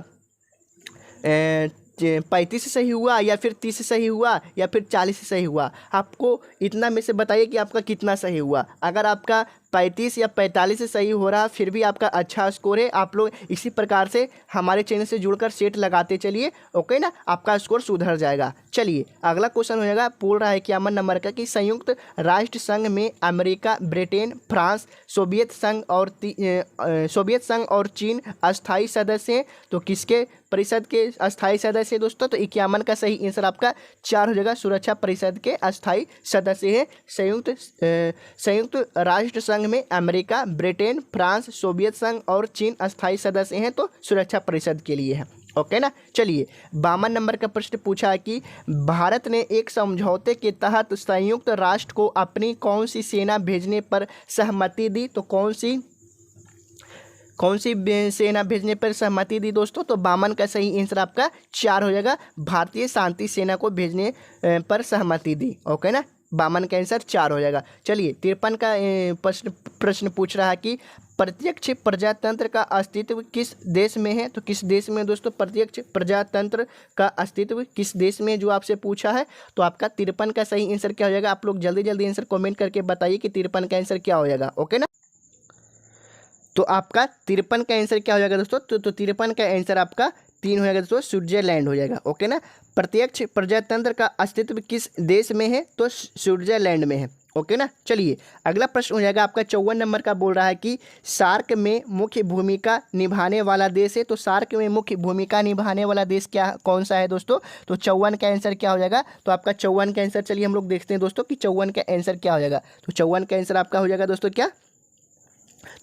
35 से सही हुआ, या फिर 30 से सही हुआ, या फिर 40 से सही हुआ? आपको इतना में से बताइए कि आपका कितना सही हुआ। अगर आपका 35 या 45 से सही हो रहा फिर भी आपका अच्छा स्कोर है। आप लोग इसी प्रकार से हमारे चैनल से जुड़कर सेट लगाते चलिए, ओके ना, आपका स्कोर सुधर जाएगा। चलिए अगला क्वेश्चन हो जाएगा, बोल रहा है 51 नंबर का कि संयुक्त राष्ट्र संघ में अमेरिका, ब्रिटेन, फ्रांस, सोवियत संघ और चीन अस्थायी सदस्य हैं। तो किसके परिषद के अस्थायी सदस्य दोस्तों? तो 51 का सही आंसर आपका 4 हो जाएगा, सुरक्षा परिषद के अस्थायी सदस्य हैं। संयुक्त राष्ट्र संघ में अमेरिका, ब्रिटेन, फ्रांस, सोवियत संघ और चीन अस्थायी सदस्य हैं, तो सुरक्षा परिषद के लिए है। ओके ना। चलिए 52 नंबर का प्रश्न पूछा है कि भारत ने एक समझौते के तहत संयुक्त राष्ट्र को अपनी कौन सी सेना भेजने पर सहमति दी? तो कौन सी सेना भेजने पर सहमति दी दोस्तों? तो 52 का सही आंसर आपका 4 हो जाएगा, भारतीय शांति सेना को भेजने पर सहमति दी। ओके ना, 52 का आंसर 4 हो जाएगा। चलिए 53 का प्रश्न पूछ रहा है कि प्रत्यक्ष प्रजातंत्र का अस्तित्व किस देश में है? तो किस देश में दोस्तों प्रत्यक्ष प्रजातंत्र का अस्तित्व किस देश में जो आपसे पूछा है? तो आपका 53 का सही आंसर क्या हो जाएगा? आप लोग जल्दी जल्दी आंसर कमेंट करके बताइए कि 53 का आंसर क्या हो जाएगा। ओके ना, तो आपका 53 का आंसर क्या हो जाएगा दोस्तों? तो 53 का आंसर आपका 3 हो जाएगा दोस्तों, स्विट्जरलैंड हो जाएगा। ओके ना, प्रत्यक्ष प्रजातंत्र का अस्तित्व किस देश में है? तो स्विट्जरलैंड में है। ओके ना। चलिए अगला प्रश्न हो जाएगा आपका 54 नंबर का, बोल रहा है कि सार्क में मुख्य भूमिका निभाने वाला देश है। तो सार्क में मुख्य भूमिका निभाने वाला देश क्या कौन सा है दोस्तों? तो 54 का आंसर क्या हो जाएगा? तो आपका 54 का आंसर, चलिए हम लोग देखते हैं दोस्तों कि 54 का आंसर क्या हो जाएगा। तो 54 का आंसर आपका हो जाएगा दोस्तों क्या?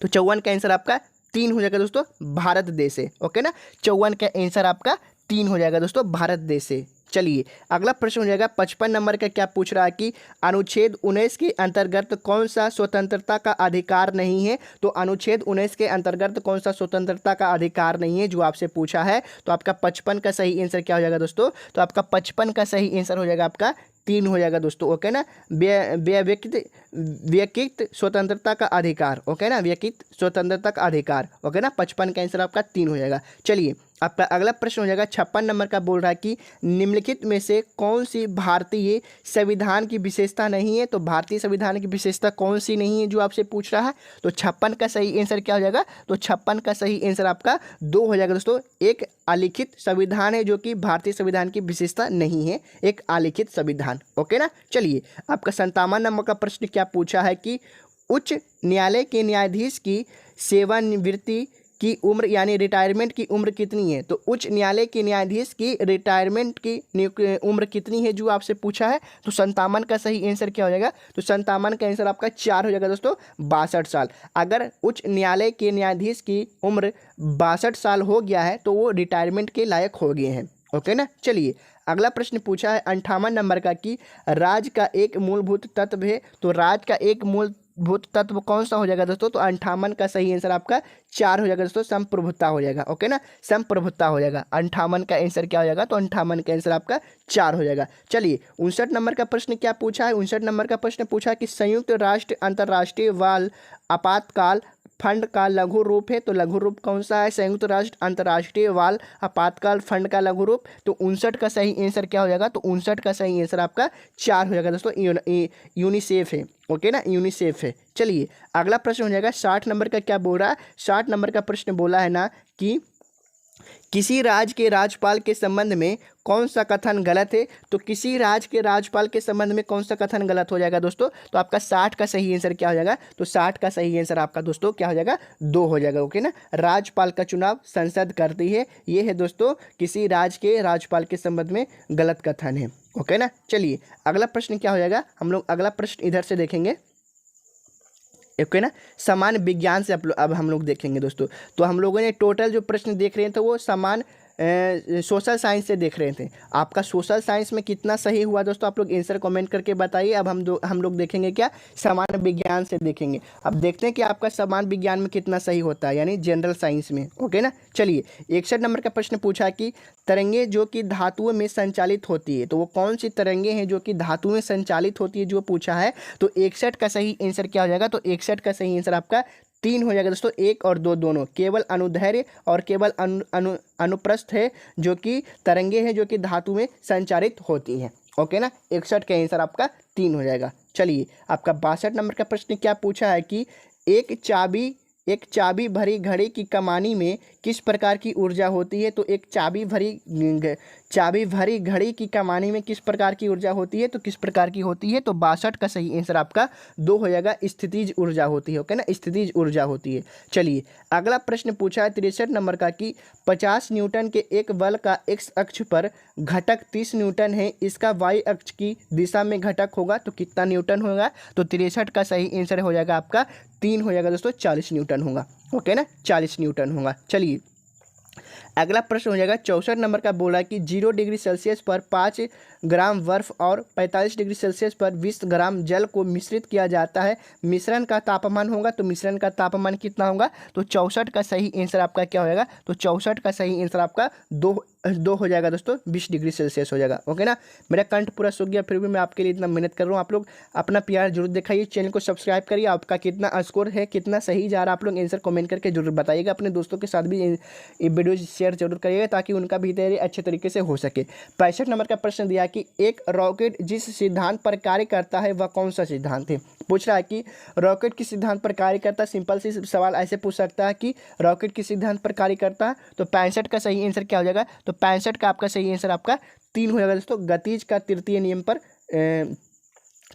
तो 54 का आंसर आपका 3 हो जाएगा दोस्तों, भारत देश है। ओके ना, 54 का आंसर आपका 3 हो जाएगा दोस्तों, भारत देश है। चलिए अगला प्रश्न हो जाएगा 55 नंबर का, क्या पूछ रहा है कि अनुच्छेद 19 के अंतर्गत कौन सा स्वतंत्रता का अधिकार नहीं है? तो अनुच्छेद 19 के अंतर्गत कौन सा स्वतंत्रता का अधिकार नहीं है जो आपसे पूछा है। तो आपका 55 का सही आंसर क्या हो जाएगा दोस्तों? तो आपका 55 का सही आंसर हो जाएगा आपका 3 हो जाएगा दोस्तों। ओके ना, व्यक्तिगत स्वतंत्रता का अधिकार। ओके ना, व्यक्तिगत स्वतंत्रता का अधिकार। ओके ना, 55 का आंसर आपका 3 हो जाएगा। चलिए आपका अगला प्रश्न हो जाएगा 56 नंबर का, बोल रहा है कि निम्नलिखित में से कौन सी भारतीय संविधान की विशेषता नहीं है? तो भारतीय संविधान की विशेषता कौन सी नहीं है जो आपसे पूछ रहा है? तो 56 का सही आंसर क्या हो जाएगा? तो 56 का सही आंसर आपका 2 हो जाएगा दोस्तों। एक अलिखित संविधान है जो कि भारतीय संविधान की विशेषता नहीं है, एक अलिखित संविधान। ओके ना। चलिए आपका 57 नंबर का प्रश्न क्या पूछा है कि उच्च न्यायालय के न्यायाधीश की सेवानिवृत्ति की उम्र यानी रिटायरमेंट की उम्र कितनी है? तो उच्च न्यायालय के न्यायाधीश की रिटायरमेंट की उम्र कितनी है जो आपसे पूछा है? तो 57 का सही आंसर क्या हो जाएगा? तो 57 का आंसर आपका 4 हो जाएगा दोस्तों, 62 साल। अगर उच्च न्यायालय के न्यायाधीश की उम्र 62 साल हो गया है तो वो रिटायरमेंट के लायक हो गए हैं। ओके ना। चलिए अगला प्रश्न पूछा है 58 नंबर का कि राज्य का एक मूलभूत तत्व है। तो राज्य का एक मूलभूत तत्व कौन सा हो जाएगा दोस्तों? तो 58 का सही आंसर आपका 4 हो जाएगा दोस्तों, संप्रभुता हो जाएगा। ओके ना, संप्रभुता हो जाएगा। 58 का आंसर क्या हो जाएगा? तो 58 का आंसर आपका 4 हो जाएगा। चलिए 59 नंबर का प्रश्न क्या पूछा है? 59 नंबर का प्रश्न पूछा है कि संयुक्त राष्ट्र अंतर्राष्ट्रीय बाल आपातकाल फंड का लघु रूप है। तो लघु रूप कौन सा है? संयुक्त राष्ट्र अंतर्राष्ट्रीय बाल आपातकाल फंड का लघु रूप। तो 59 का सही आंसर क्या हो जाएगा? तो 59 का सही आंसर आपका 4 हो जाएगा दोस्तों, यूनिसेफ है। ओके ना, यूनिसेफ है। चलिए अगला प्रश्न हो जाएगा 60 नंबर का, क्या बोल रहा है? 60 नंबर का प्रश्न बोला है ना कि किसी राज्य के राज्यपाल के संबंध में कौन सा कथन गलत है? तो किसी राज्य के राज्यपाल के संबंध में कौन सा कथन गलत हो जाएगा दोस्तों? तो आपका 60 का सही आंसर क्या हो जाएगा? तो 60 का सही आंसर आपका दोस्तों क्या हो जाएगा? 2 हो जाएगा। ओके ना, राज्यपाल का चुनाव संसद करती है, ये है दोस्तों किसी राज्य के राज्यपाल के संबंध में गलत कथन है। ओके ना। चलिए अगला प्रश्न क्या हो जाएगा? हम लोग अगला प्रश्न इधर से देखेंगे। ओके ना, समान विज्ञान से अब हम लोग देखेंगे दोस्तों। तो हम लोगों ने टोटल जो प्रश्न देख रहे हैं तो वो समान सोशल साइंस से देख रहे थे। आपका सोशल साइंस में कितना सही हुआ दोस्तों? आप लोग आंसर कमेंट करके बताइए। अब हम लोग देखेंगे क्या? समान विज्ञान से देखेंगे। अब देखते हैं कि आपका समान विज्ञान में कितना सही होता है, यानी जनरल साइंस में। ओके ना। चलिए 61 नंबर का प्रश्न पूछा कि तरंगे जो कि धातुओं में संचालित होती है। तो वो कौन सी तरंगे हैं जो कि धातु में संचालित होती है जो पूछा है? तो 61 का सही आंसर क्या हो जाएगा? तो 61 का सही आंसर आपका 3 हो जाएगा दोस्तों, 1 और 2 दोनों। केवल अनुदैर्ध्य और केवल अनुप्रस्थ है जो कि तरंगे हैं जो कि धातु में संचारित होती हैं। ओके ना, 61 का आंसर आपका 3 हो जाएगा। चलिए आपका 62 नंबर का प्रश्न क्या पूछा है कि एक चाबी भरी घड़ी की कमानी में किस प्रकार की ऊर्जा होती है? तो एक चाबी भरी घड़ी की कमानी में किस प्रकार की ऊर्जा होती है? तो किस प्रकार की होती है? तो 62 का सही आंसर आपका 2 हो जाएगा, स्थितिज ऊर्जा होती है। ओके ना, स्थितिज ऊर्जा होती है। चलिए अगला प्रश्न पूछा है 63 नंबर का कि 50 न्यूटन के एक बल का एक्स अक्ष पर घटक 30 न्यूटन है, इसका वाई अक्ष की दिशा में घटक होगा तो कितना न्यूटन होगा? तो 63 का सही आंसर हो जाएगा आपका 3 हो जाएगा दोस्तों, 40 न्यूटन होगा। ओके ना, 40 न्यूटन होगा। चलिए अगला प्रश्न हो जाएगा 64 नंबर का, बोला कि 0 डिग्री सेल्सियस पर 5 ग्राम बर्फ और 45 डिग्री सेल्सियस पर 20 ग्राम जल को मिश्रित किया जाता है, मिश्रण का तापमान होगा। तो मिश्रण का तापमान कितना होगा? तो 64 का सही आंसर आपका क्या हो जाएगा? तो 64 का सही आंसर आपका 2 हो जाएगा दोस्तों, 20 डिग्री सेल्सियस हो जाएगा। ओके ना, मेरा कंठ पूरा सूख गया फिर भी मैं आपके लिए इतना मेहनत कर रहा हूँ। आप लोग अपना प्यार जरूर दिखाइए, चैनल को सब्सक्राइब करिए। आपका कितना स्कोर है, कितना सही जा रहा है, आप लोग आंसर कमेंट करके जरूर बताइएगा। अपने दोस्तों के साथ भी ये वीडियो शेयर जरूर करिएगा ताकि उनका भी तैयारी अच्छे तरीके से हो सके। 65 नंबर का प्रश्न दिया कि एक रॉकेट जिस सिद्धांत पर कार्य करता है वह कौन सा सिद्धांत है? पूछ रहा है कि रॉकेट किस सिद्धांत पर कार्य करता है। सिंपल सी सवाल ऐसे पूछ सकता है कि रॉकेट किस सिद्धांत पर कार्य करता है। तो 65 का सही आंसर क्या हो जाएगा? तो 65 का आपका सही आंसर आपका 3 हो जाएगा दोस्तों, गतिज का तृतीय नियम पर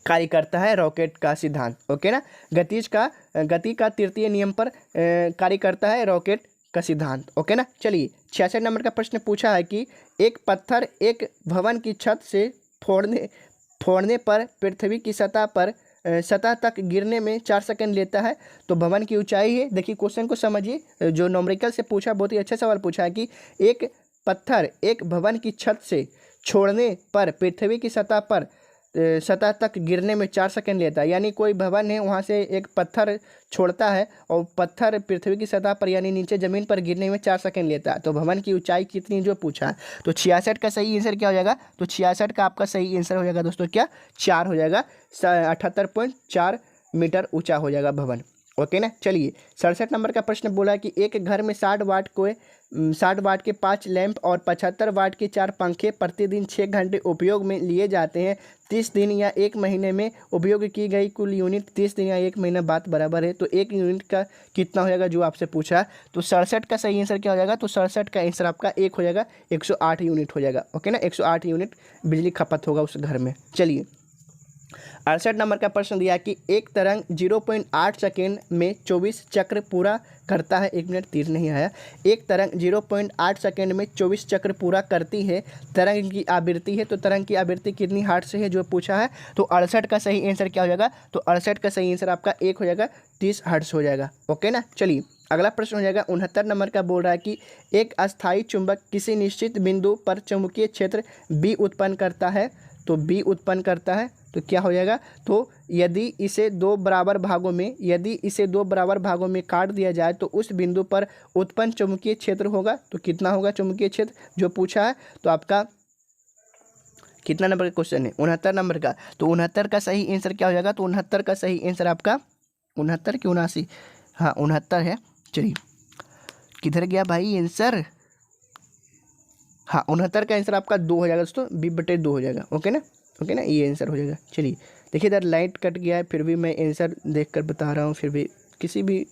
कार्य करता है रॉकेट का सिद्धांत। ओके ना, गति का तृतीय नियम पर कार्य करता है रॉकेट का सिद्धांत। ओके ना, चलिए 66 नंबर का प्रश्न पूछा है कि एक पत्थर एक भवन की छत से फोड़ने पर पृथ्वी की सतह तक गिरने में 4 सेकंड लेता है, तो भवन की ऊंचाई है। देखिए क्वेश्चन को समझिए, जो न्यूमेरिकल से पूछा, बहुत ही अच्छा सवाल पूछा है कि एक पत्थर एक भवन की छत से छोड़ने पर पृथ्वी की सतह तक गिरने में 4 सेकंड लेता है। यानी कोई भवन है, वहाँ से एक पत्थर छोड़ता है और पत्थर पृथ्वी की सतह पर यानी नीचे ज़मीन पर गिरने में 4 सेकंड लेता है, तो भवन की ऊंचाई कितनी जो पूछा है। तो 66 का सही आंसर क्या हो जाएगा, तो 66 का आपका सही आंसर हो जाएगा दोस्तों क्या, 4 हो जाएगा, 78.4 मीटर ऊँचा हो जाएगा भवन। ओके ना, चलिए 67 नंबर का प्रश्न बोला कि एक घर में 60 वाट के 5 लैंप और 75 वाट के 4 पंखे प्रतिदिन 6 घंटे उपयोग में लिए जाते हैं। 30 दिन या 1 महीने में उपयोग की गई कुल यूनिट 30 दिन या 1 महीना बाद बराबर है, तो 1 यूनिट का कितना हो जाएगा जो आपसे पूछा। तो 67 का सही आंसर क्या हो जाएगा, तो 67 का आंसर आपका 1 हो जाएगा, 108 यूनिट हो जाएगा। ओके ना, 108 यूनिट बिजली खपत होगा उस घर में। चलिए 68 नंबर का प्रश्न दिया कि एक तरंग 0.8 सेकेंड में 24 चक्र पूरा करता है। 1 मिनट तीर नहीं आया। एक तरंग 0.8 सेकेंड में 24 चक्र पूरा करती है, तरंग की आवृत्ति है, तो तरंग की आवृत्ति कितनी हर्ट्ज से है जो पूछा है। तो 68 का सही आंसर क्या हो जाएगा, तो 68 का सही आंसर आपका 1 हो जाएगा, 30 हर्ट्ज हो जाएगा। ओके ना, चलिए अगला प्रश्न हो जाएगा 69 नंबर का। बोल रहा है कि एक अस्थायी चुंबक किसी निश्चित बिंदु पर चुंबकीय क्षेत्र B उत्पन्न करता है, तो B उत्पन्न करता है, तो क्या हो जाएगा, तो यदि इसे दो बराबर भागों में काट दिया जाए तो उस बिंदु पर उत्पन्न चुंबकीय क्षेत्र होगा, तो कितना होगा चुंबकीय क्षेत्र जो पूछा है। तो आपका कितना नंबर का क्वेश्चन है, 69 नंबर का, तो 69 का सही आंसर क्या हो जाएगा, तो 69 का सही आंसर आपका 69 की 79, हाँ 69 है। चलिए किधर गया भाई आंसर, हाँ 69 का आंसर आपका 2 हो जाएगा दोस्तों, B/2 हो जाएगा। ओके ना, ये आंसर हो जाएगा। चलिए देखिए इधर लाइट कट गया है, फिर भी मैं आंसर देखकर बता रहा हूँ, फिर भी किसी भी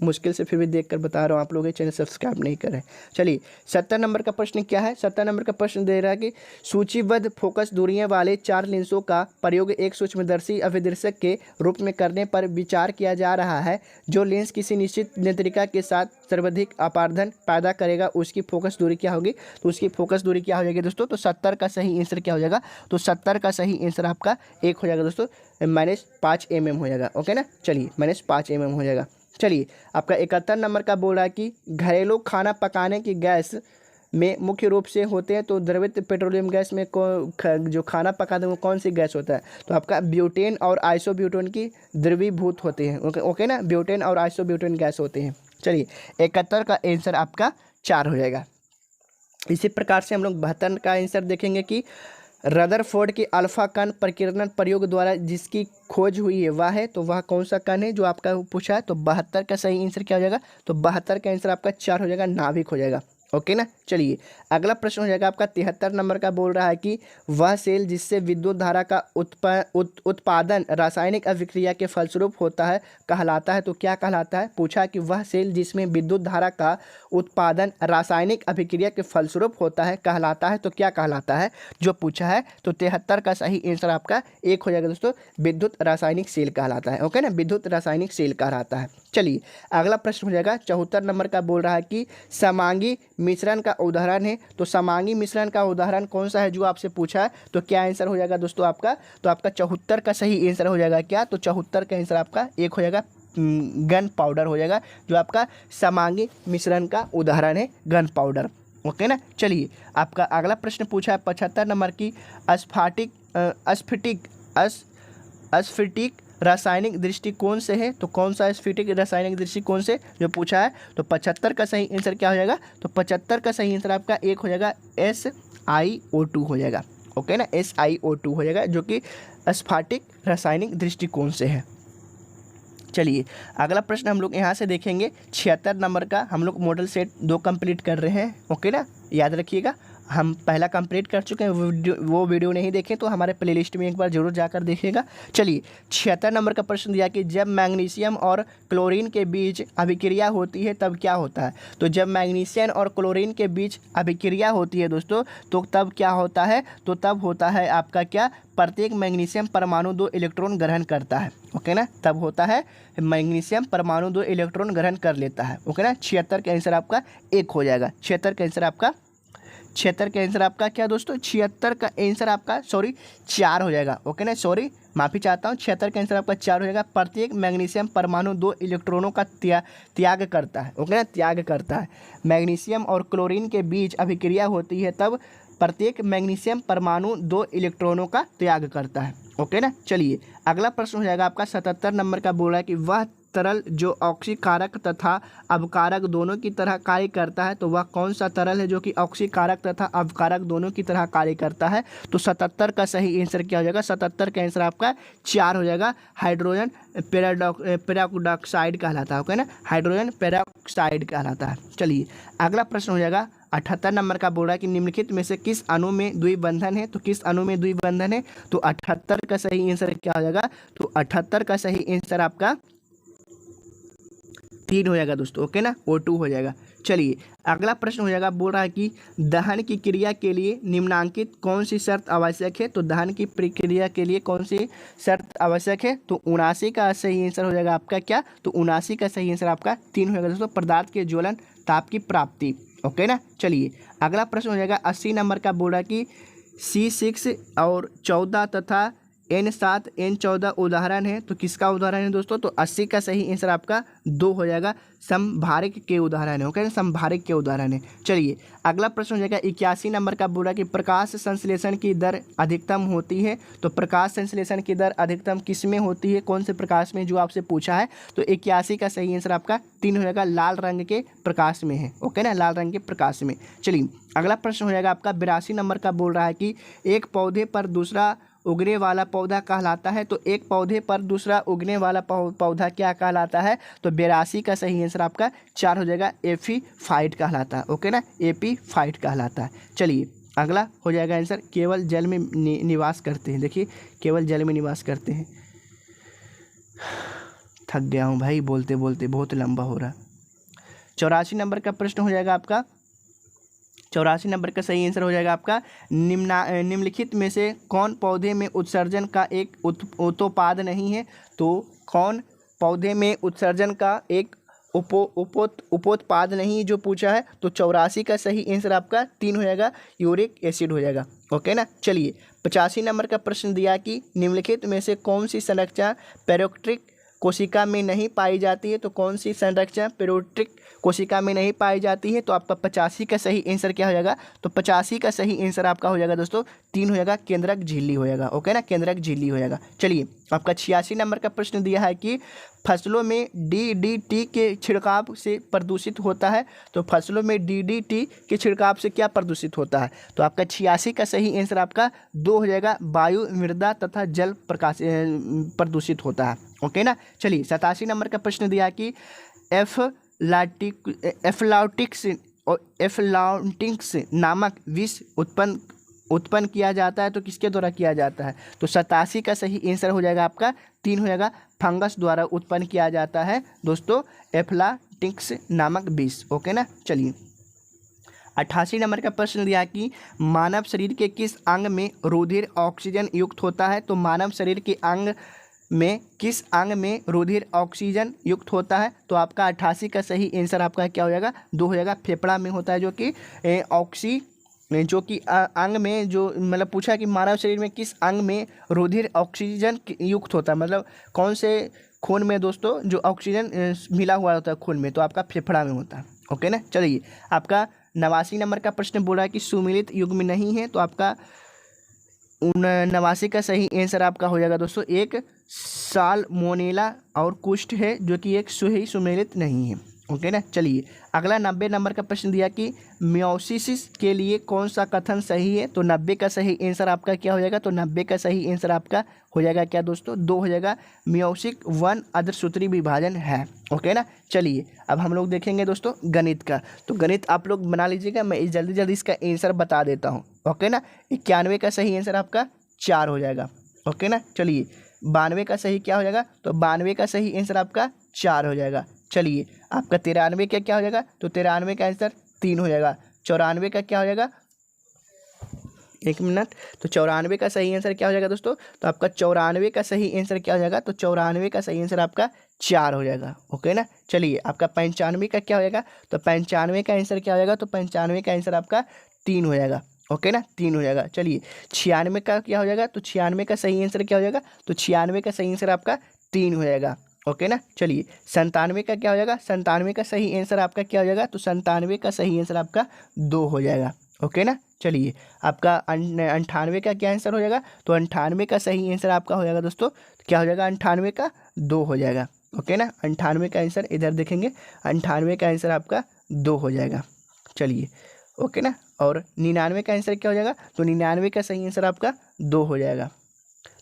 मुश्किल से फिर भी देखकर बता रहा हूँ, आप लोग ये चैनल सब्सक्राइब नहीं करें। चलिए 70 नंबर का प्रश्न क्या है, 70 नंबर का प्रश्न दे रहा है कि सूचीबद्ध फोकस दूरियां वाले 4 लेंसों का प्रयोग एक सूक्ष्मदर्शी अभिदर्शक के रूप में करने पर विचार किया जा रहा है। जो लेंस किसी निश्चित नेत्रिका के साथ सर्वाधिक अपारधन पैदा करेगा उसकी फोकस दूरी क्या होगी, तो उसकी फोकस दूरी क्या हो जाएगी दोस्तों, तो 70 का सही आंसर क्या हो जाएगा, तो 70 का सही आंसर आपका 1 हो जाएगा दोस्तों, -5 mm हो जाएगा। ओके ना, चलिए -5 mm हो जाएगा। चलिए आपका 71 नंबर का बोल रहा है कि घरेलू खाना पकाने की गैस में मुख्य रूप से होते हैं, तो द्रवित पेट्रोलियम गैस में जो खाना पकाते हैं वो कौन सी गैस होता है, तो आपका ब्यूटेन और आइसोब्यूटेन की द्रवीभूत होते हैं। ओके ना, ब्यूटेन और आइसोब्यूटेन गैस होते हैं। चलिए 71 का आंसर आपका 4 हो जाएगा। इसी प्रकार से हम लोग 72 का आंसर देखेंगे कि रदरफोर्ड के अल्फा कण प्रकीर्णन प्रयोग द्वारा जिसकी खोज हुई है वह है, तो वह कौन सा कण है जो आपका पूछा है। तो 72 का सही आंसर क्या हो जाएगा, तो 72 का आंसर आपका 4 हो जाएगा, नाभिक हो जाएगा। ओके ना, चलिए अगला प्रश्न हो जाएगा आपका 73 नंबर का। बोल रहा है कि वह सेल जिससे विद्युत धारा का उत्पादन रासायनिक अभिक्रिया के फलस्वरूप होता है कहलाता है, तो क्या कहलाता है, पूछा कि वह सेल जिसमें विद्युत धारा का उत्पादन रासायनिक अभिक्रिया के फलस्वरूप होता है कहलाता है, तो क्या कहलाता है जो पूछा है। तो 73 का सही आंसर आपका 1 हो जाएगा दोस्तों, विद्युत रासायनिक सेल कहलाता है। ओके ना, विद्युत रासायनिक सेल कहलाता है। चलिए अगला प्रश्न हो जाएगा 74 नंबर का। बोल रहा है कि समांगी मिश्रण का उदाहरण है, तो समांगी मिश्रण का उदाहरण कौन सा है जो आपसे पूछा है, तो क्या आंसर हो जाएगा दोस्तों आपका, तो आपका 74 का सही आंसर हो जाएगा क्या, तो 74 का आंसर आपका 1 हो जाएगा, गन पाउडर हो जाएगा, जो आपका समांगी मिश्रण का उदाहरण है गन पाउडर। ओके ना, चलिए आपका अगला प्रश्न पूछा है 75 नंबर की अस्फटिक रासायनिक दृष्टिकोण से है, तो कौन सा स्फटिक रासायनिक दृष्टिकोण से जो पूछा है। तो 75 का सही आंसर क्या हो जाएगा, तो 75 का सही आंसर आपका 1 हो जाएगा, SiO2 हो जाएगा। ओके ना, SiO2 हो जाएगा, जो कि स्फटिक रासायनिक दृष्टिकोण से है। चलिए अगला प्रश्न हम लोग यहाँ से देखेंगे 76 नंबर का। हम लोग मॉडल सेट 2 कंप्लीट कर रहे हैं। ओके ना, याद रखिएगा। हम पहला कंप्लीट कर चुके हैं। वो वीडियो नहीं देखें तो हमारे प्लेलिस्ट में एक बार जरूर जाकर देखिएगा। चलिए 76 नंबर का प्रश्न दिया कि जब मैग्नीशियम और क्लोरीन के बीच अभिक्रिया होती है तब क्या होता है। तो जब मैग्नीशियम और क्लोरीन के बीच अभिक्रिया होती है दोस्तों, तो तब क्या होता है, तो तब होता है आपका क्या, प्रत्येक मैग्नीशियम परमाणु 2 इलेक्ट्रॉन ग्रहण करता है। ओके ना, तब होता है मैग्नीशियम परमाणु 2 इलेक्ट्रॉन ग्रहण कर लेता है। ओके ना, 76 का आंसर आपका 1 हो जाएगा। 76 का आंसर आपका, 76 का आंसर आपका क्या दोस्तों, 76 का आंसर आपका 4 हो जाएगा। ओके ना, सॉरी माफ़ी चाहता हूँ, 76 का आंसर आपका 4 हो जाएगा। प्रत्येक मैग्नीशियम परमाणु 2 इलेक्ट्रॉनों का त्याग करता है। ओके ना, त्याग करता है। मैग्नीशियम और क्लोरीन के बीच अभिक्रिया होती है तब प्रत्येक मैग्नीशियम परमाणु 2 इलेक्ट्रॉनों का त्याग करता है। ओके ना, चलिए अगला प्रश्न हो जाएगा आपका 77 नंबर का। बोला है कि वह तरल जो ऑक्सीकारक तथा अवकारक दोनों की तरह कार्य करता है, तो वह कौन सा तरल है जो कि ऑक्सीकारक तथा अवकारक दोनों की तरह कार्य करता है। तो 77 का सही आंसर क्या हो जाएगा, 77 का आंसर आपका 4 हो जाएगा। हाइड्रोजन पेरोक्साइड कहलाता है। ओके ना, हाइड्रोजन पेरोक्साइड कहलाता है। चलिए अगला प्रश्न हो जाएगा 78 नंबर का। बोल रहा है कि निम्नलिखित में से किस अणु में द्विबंधन है। तो किस अणु में द्विबंधन है, तो 78 का सही आंसर क्या हो जाएगा, तो 78 का सही आंसर आपका 3 हो जाएगा दोस्तों। ओके ना, O2 हो जाएगा। चलिए अगला प्रश्न हो जाएगा। बोल रहा है कि दहन की क्रिया के लिए निम्नांकित कौन सी शर्त आवश्यक है। तो दहन की प्रक्रिया के लिए कौन सी शर्त आवश्यक है, तो 79 का सही आंसर हो जाएगा आपका क्या, तो 79 का सही आंसर आपका 3 हो जाएगा दोस्तों। पदार्थ के ज्वलन ताप की प्राप्ति। ओके ना, चलिए अगला प्रश्न हो जाएगा 80 नंबर का। बोल रहा है कि C6 और 14 तथा N7 N14 उदाहरण है। तो किसका उदाहरण है दोस्तों, तो 80 का सही आंसर आपका 2 हो जाएगा। संभारिक के उदाहरण है। ओके, संभारिक के उदाहरण है। चलिए अगला प्रश्न हो जाएगा 81 नंबर का। बोला कि प्रकाश संश्लेषण की दर अधिकतम होती है। तो प्रकाश संश्लेषण की दर अधिकतम किस में होती है, कौन से प्रकाश में, जो आपसे पूछा है। तो 81 का सही आंसर आपका 3 हो जाएगा। लाल रंग के प्रकाश में है। ओके ना, लाल रंग के प्रकाश में। चलिए अगला प्रश्न हो जाएगा आपका 82 नंबर का। बोल रहा है कि एक पौधे पर दूसरा उगने वाला पौधा कहलाता है। तो एक पौधे पर दूसरा उगने वाला पौधा क्या कहलाता है, तो 82 का सही आंसर आपका 4 हो जाएगा। एपीफाइट कहलाता है। ओके ना, एपीफाइट कहलाता है। चलिए अगला हो जाएगा आंसर केवल जल में निवास करते हैं। देखिए केवल जल में निवास करते हैं। थक गया हूँ भाई, बोलते बोलते बहुत लंबा हो रहा। 84 नंबर का प्रश्न हो जाएगा आपका। 84 नंबर का सही आंसर हो जाएगा आपका निम्नलिखित में से कौन पौधे में उत्सर्जन का एक उत्पाद नहीं है। तो कौन पौधे में उत्सर्जन का एक उपोत्पाद नहीं जो पूछा है। तो 84 का सही आंसर आपका 3 हो जाएगा। यूरिक एसिड हो जाएगा। ओके ना, चलिए 85 नंबर का प्रश्न दिया कि निम्नलिखित में से कौन सी संरचना पेरोक्ट्रिक कोशिका में नहीं पाई जाती है। तो कौन सी संरचना पेरोक्ट्रिक कोशिका में नहीं पाई जाती है। तो आपका 85 का सही आंसर क्या हो जाएगा, तो 85 का सही आंसर आपका हो जाएगा दोस्तों 3 हो जाएगा। केंद्रक झिल्ली हो जाएगा। ओके ना, केंद्रक झिल्ली हो जाएगा। चलिए आपका 86 नंबर का प्रश्न दिया है कि फसलों में DDT के छिड़काव से प्रदूषित होता है। तो फसलों में DDT के छिड़काव से क्या प्रदूषित होता है। तो आपका 86 का सही आंसर आपका 2 हो जाएगा। वायु, मृदा तथा जल प्रकाश प्रदूषित होता है। ओके ना, चलिए 87 नंबर का प्रश्न दिया कि एफ्लाउटिक्स नामक विष उत्पन्न किया जाता है। तो किसके द्वारा किया जाता है। तो 87 का सही आंसर हो जाएगा आपका 3 हो जाएगा। फंगस द्वारा उत्पन्न किया जाता है दोस्तों एफ्लाटिक्स नामक विष। ओके ना, चलिए 88 नंबर का प्रश्न दिया कि मानव शरीर के किस अंग में रुधिर ऑक्सीजन युक्त होता है। तो मानव शरीर के अंग में किस अंग में रुधिर ऑक्सीजन युक्त होता है। तो आपका 88 का सही आंसर आपका क्या हो जाएगा, 2 हो जाएगा। फेफड़ा में होता है जो कि अंग में जो मतलब पूछा कि मानव शरीर में किस अंग में रुधिर ऑक्सीजन युक्त होता है, मतलब कौन से खून में दोस्तों जो ऑक्सीजन मिला हुआ होता है खून में। तो आपका फेफड़ा में होता है। ओके ना, चलिए आपका 89 नंबर का प्रश्न बोला कि सुमेलित युग में नहीं है। तो आपका 89 का सही आंसर आपका हो जाएगा दोस्तों एक साल्मोनेला और कुष्ठ है जो कि एक सुमेलित नहीं है। ओके ना। चलिए अगला 90 नंबर का प्रश्न दिया कि मियोसिस के लिए कौन सा कथन सही है। तो 90 का सही आंसर आपका क्या हो जाएगा। तो 90 का सही आंसर आपका हो जाएगा क्या दोस्तों, 2 हो जाएगा। मियोसिस 1 अर्धसूत्री विभाजन है। ओके ना। चलिए अब हम लोग देखेंगे दोस्तों गणित का। तो गणित आप लोग बना लीजिएगा, मैं जल्दी जल्दी इसका आंसर बता देता हूँ। ओके ना। 91 का सही आंसर आपका 4 हो जाएगा। ओके ना। चलिए 92 का सही क्या हो जाएगा। तो 92 का सही आंसर आपका 4 हो जाएगा। चलिए आपका 93 का क्या हो जाएगा। तो 93 का आंसर 3 हो जाएगा। 94 का क्या हो जाएगा, 1 मिनट। तो 94 का सही आंसर क्या हो जाएगा दोस्तों। तो आपका 94 का सही आंसर क्या हो जाएगा। तो 94 का सही आंसर आपका 4 हो जाएगा। ओके ना। चलिए आपका 95 का क्या हो जाएगा। तो 95 का आंसर क्या हो जाएगा। तो 95 का आंसर आपका 3 हो जाएगा। ओके ना, 3 हो जाएगा। चलिए 96 का क्या हो जाएगा। तो 96 का सही आंसर क्या हो जाएगा। तो 96 का सही आंसर आपका 3 हो जाएगा। ओके ना। चलिए 97 का क्या हो जाएगा। 97 का सही आंसर आपका क्या हो जाएगा। तो 97 का सही आंसर आपका 2 हो जाएगा। ओके ना। चलिए आपका 98 का क्या आंसर हो जाएगा। तो 98 का सही आंसर आपका हो जाएगा दोस्तों, क्या हो जाएगा, 98 का 2 हो जाएगा। ओके ना। 98 का आंसर इधर देखेंगे, 98 का आंसर आपका 2 हो जाएगा। चलिए ओके ना। और 99 का आंसर क्या हो जाएगा। तो 99 का सही आंसर आपका 2 हो जाएगा,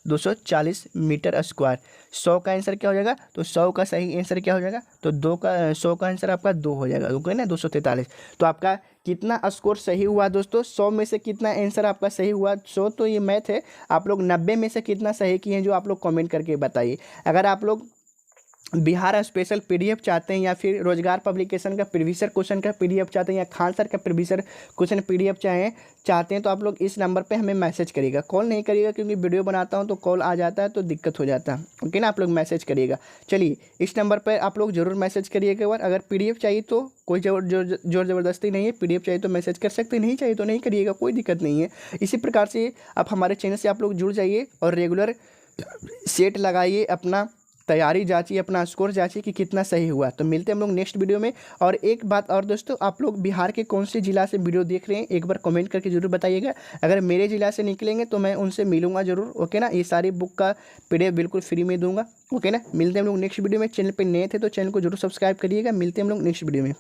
240 मीटर स्क्वायर। 100 का आंसर क्या हो जाएगा। तो 100 का सही आंसर क्या हो जाएगा। तो 100 का आंसर आपका 2 हो जाएगा। ओके ना, 243। तो आपका कितना स्कोर सही हुआ दोस्तों। 100 में से कितना आंसर आपका सही हुआ। 100 तो ये मैथ है, आप लोग 90 में से कितना सही किए हैं जो आप लोग कमेंट करके बताइए। अगर आप लोग बिहार स्पेशल पीडीएफ चाहते हैं या फिर रोजगार पब्लिकेशन का प्रीवियस क्वेश्चन का पीडीएफ चाहते हैं या खान सर का प्रीवियस क्वेश्चन पीडीएफ चाहते हैं तो आप लोग इस नंबर पे हमें मैसेज करिएगा, कॉल नहीं करिएगा, क्योंकि वीडियो बनाता हूं तो कॉल आ जाता है तो दिक्कत हो जाता है। ओके ना, आप लोग मैसेज करिएगा। चलिए इस नंबर पर आप लोग जरूर मैसेज करिएगा। एक बार अगर पीडीएफ चाहिए तो कोई जोर ज़बरदस्ती नहीं है, पीडीएफ चाहिए तो मैसेज कर सकते, नहीं चाहिए तो नहीं करिएगा, कोई दिक्कत नहीं है। इसी प्रकार से आप हमारे चैनल से आप लोग जुड़ जाइए और रेगुलर सेट लगाइए, अपना तैयारी जांचिए, अपना स्कोर जांचिए कि कितना सही हुआ। तो मिलते हैं हम लोग नेक्स्ट वीडियो में। और एक बात और दोस्तों, आप लोग बिहार के कौन से जिला से वीडियो देख रहे हैं एक बार कमेंट करके जरूर बताइएगा। अगर मेरे जिला से निकलेंगे तो मैं उनसे मिलूंगा जरूर। ओके ना, ये सारी बुक का पीडीएफ बिल्कुल फ्री में दूंगा। ओके ना, मिलते हैं हम लोग नेक्स्ट वीडियो में। चैनल पर नए थे तो चैनल को जरूर सब्सक्राइब करिएगा। मिलते हैं हम लोग नेक्स्ट वीडियो में।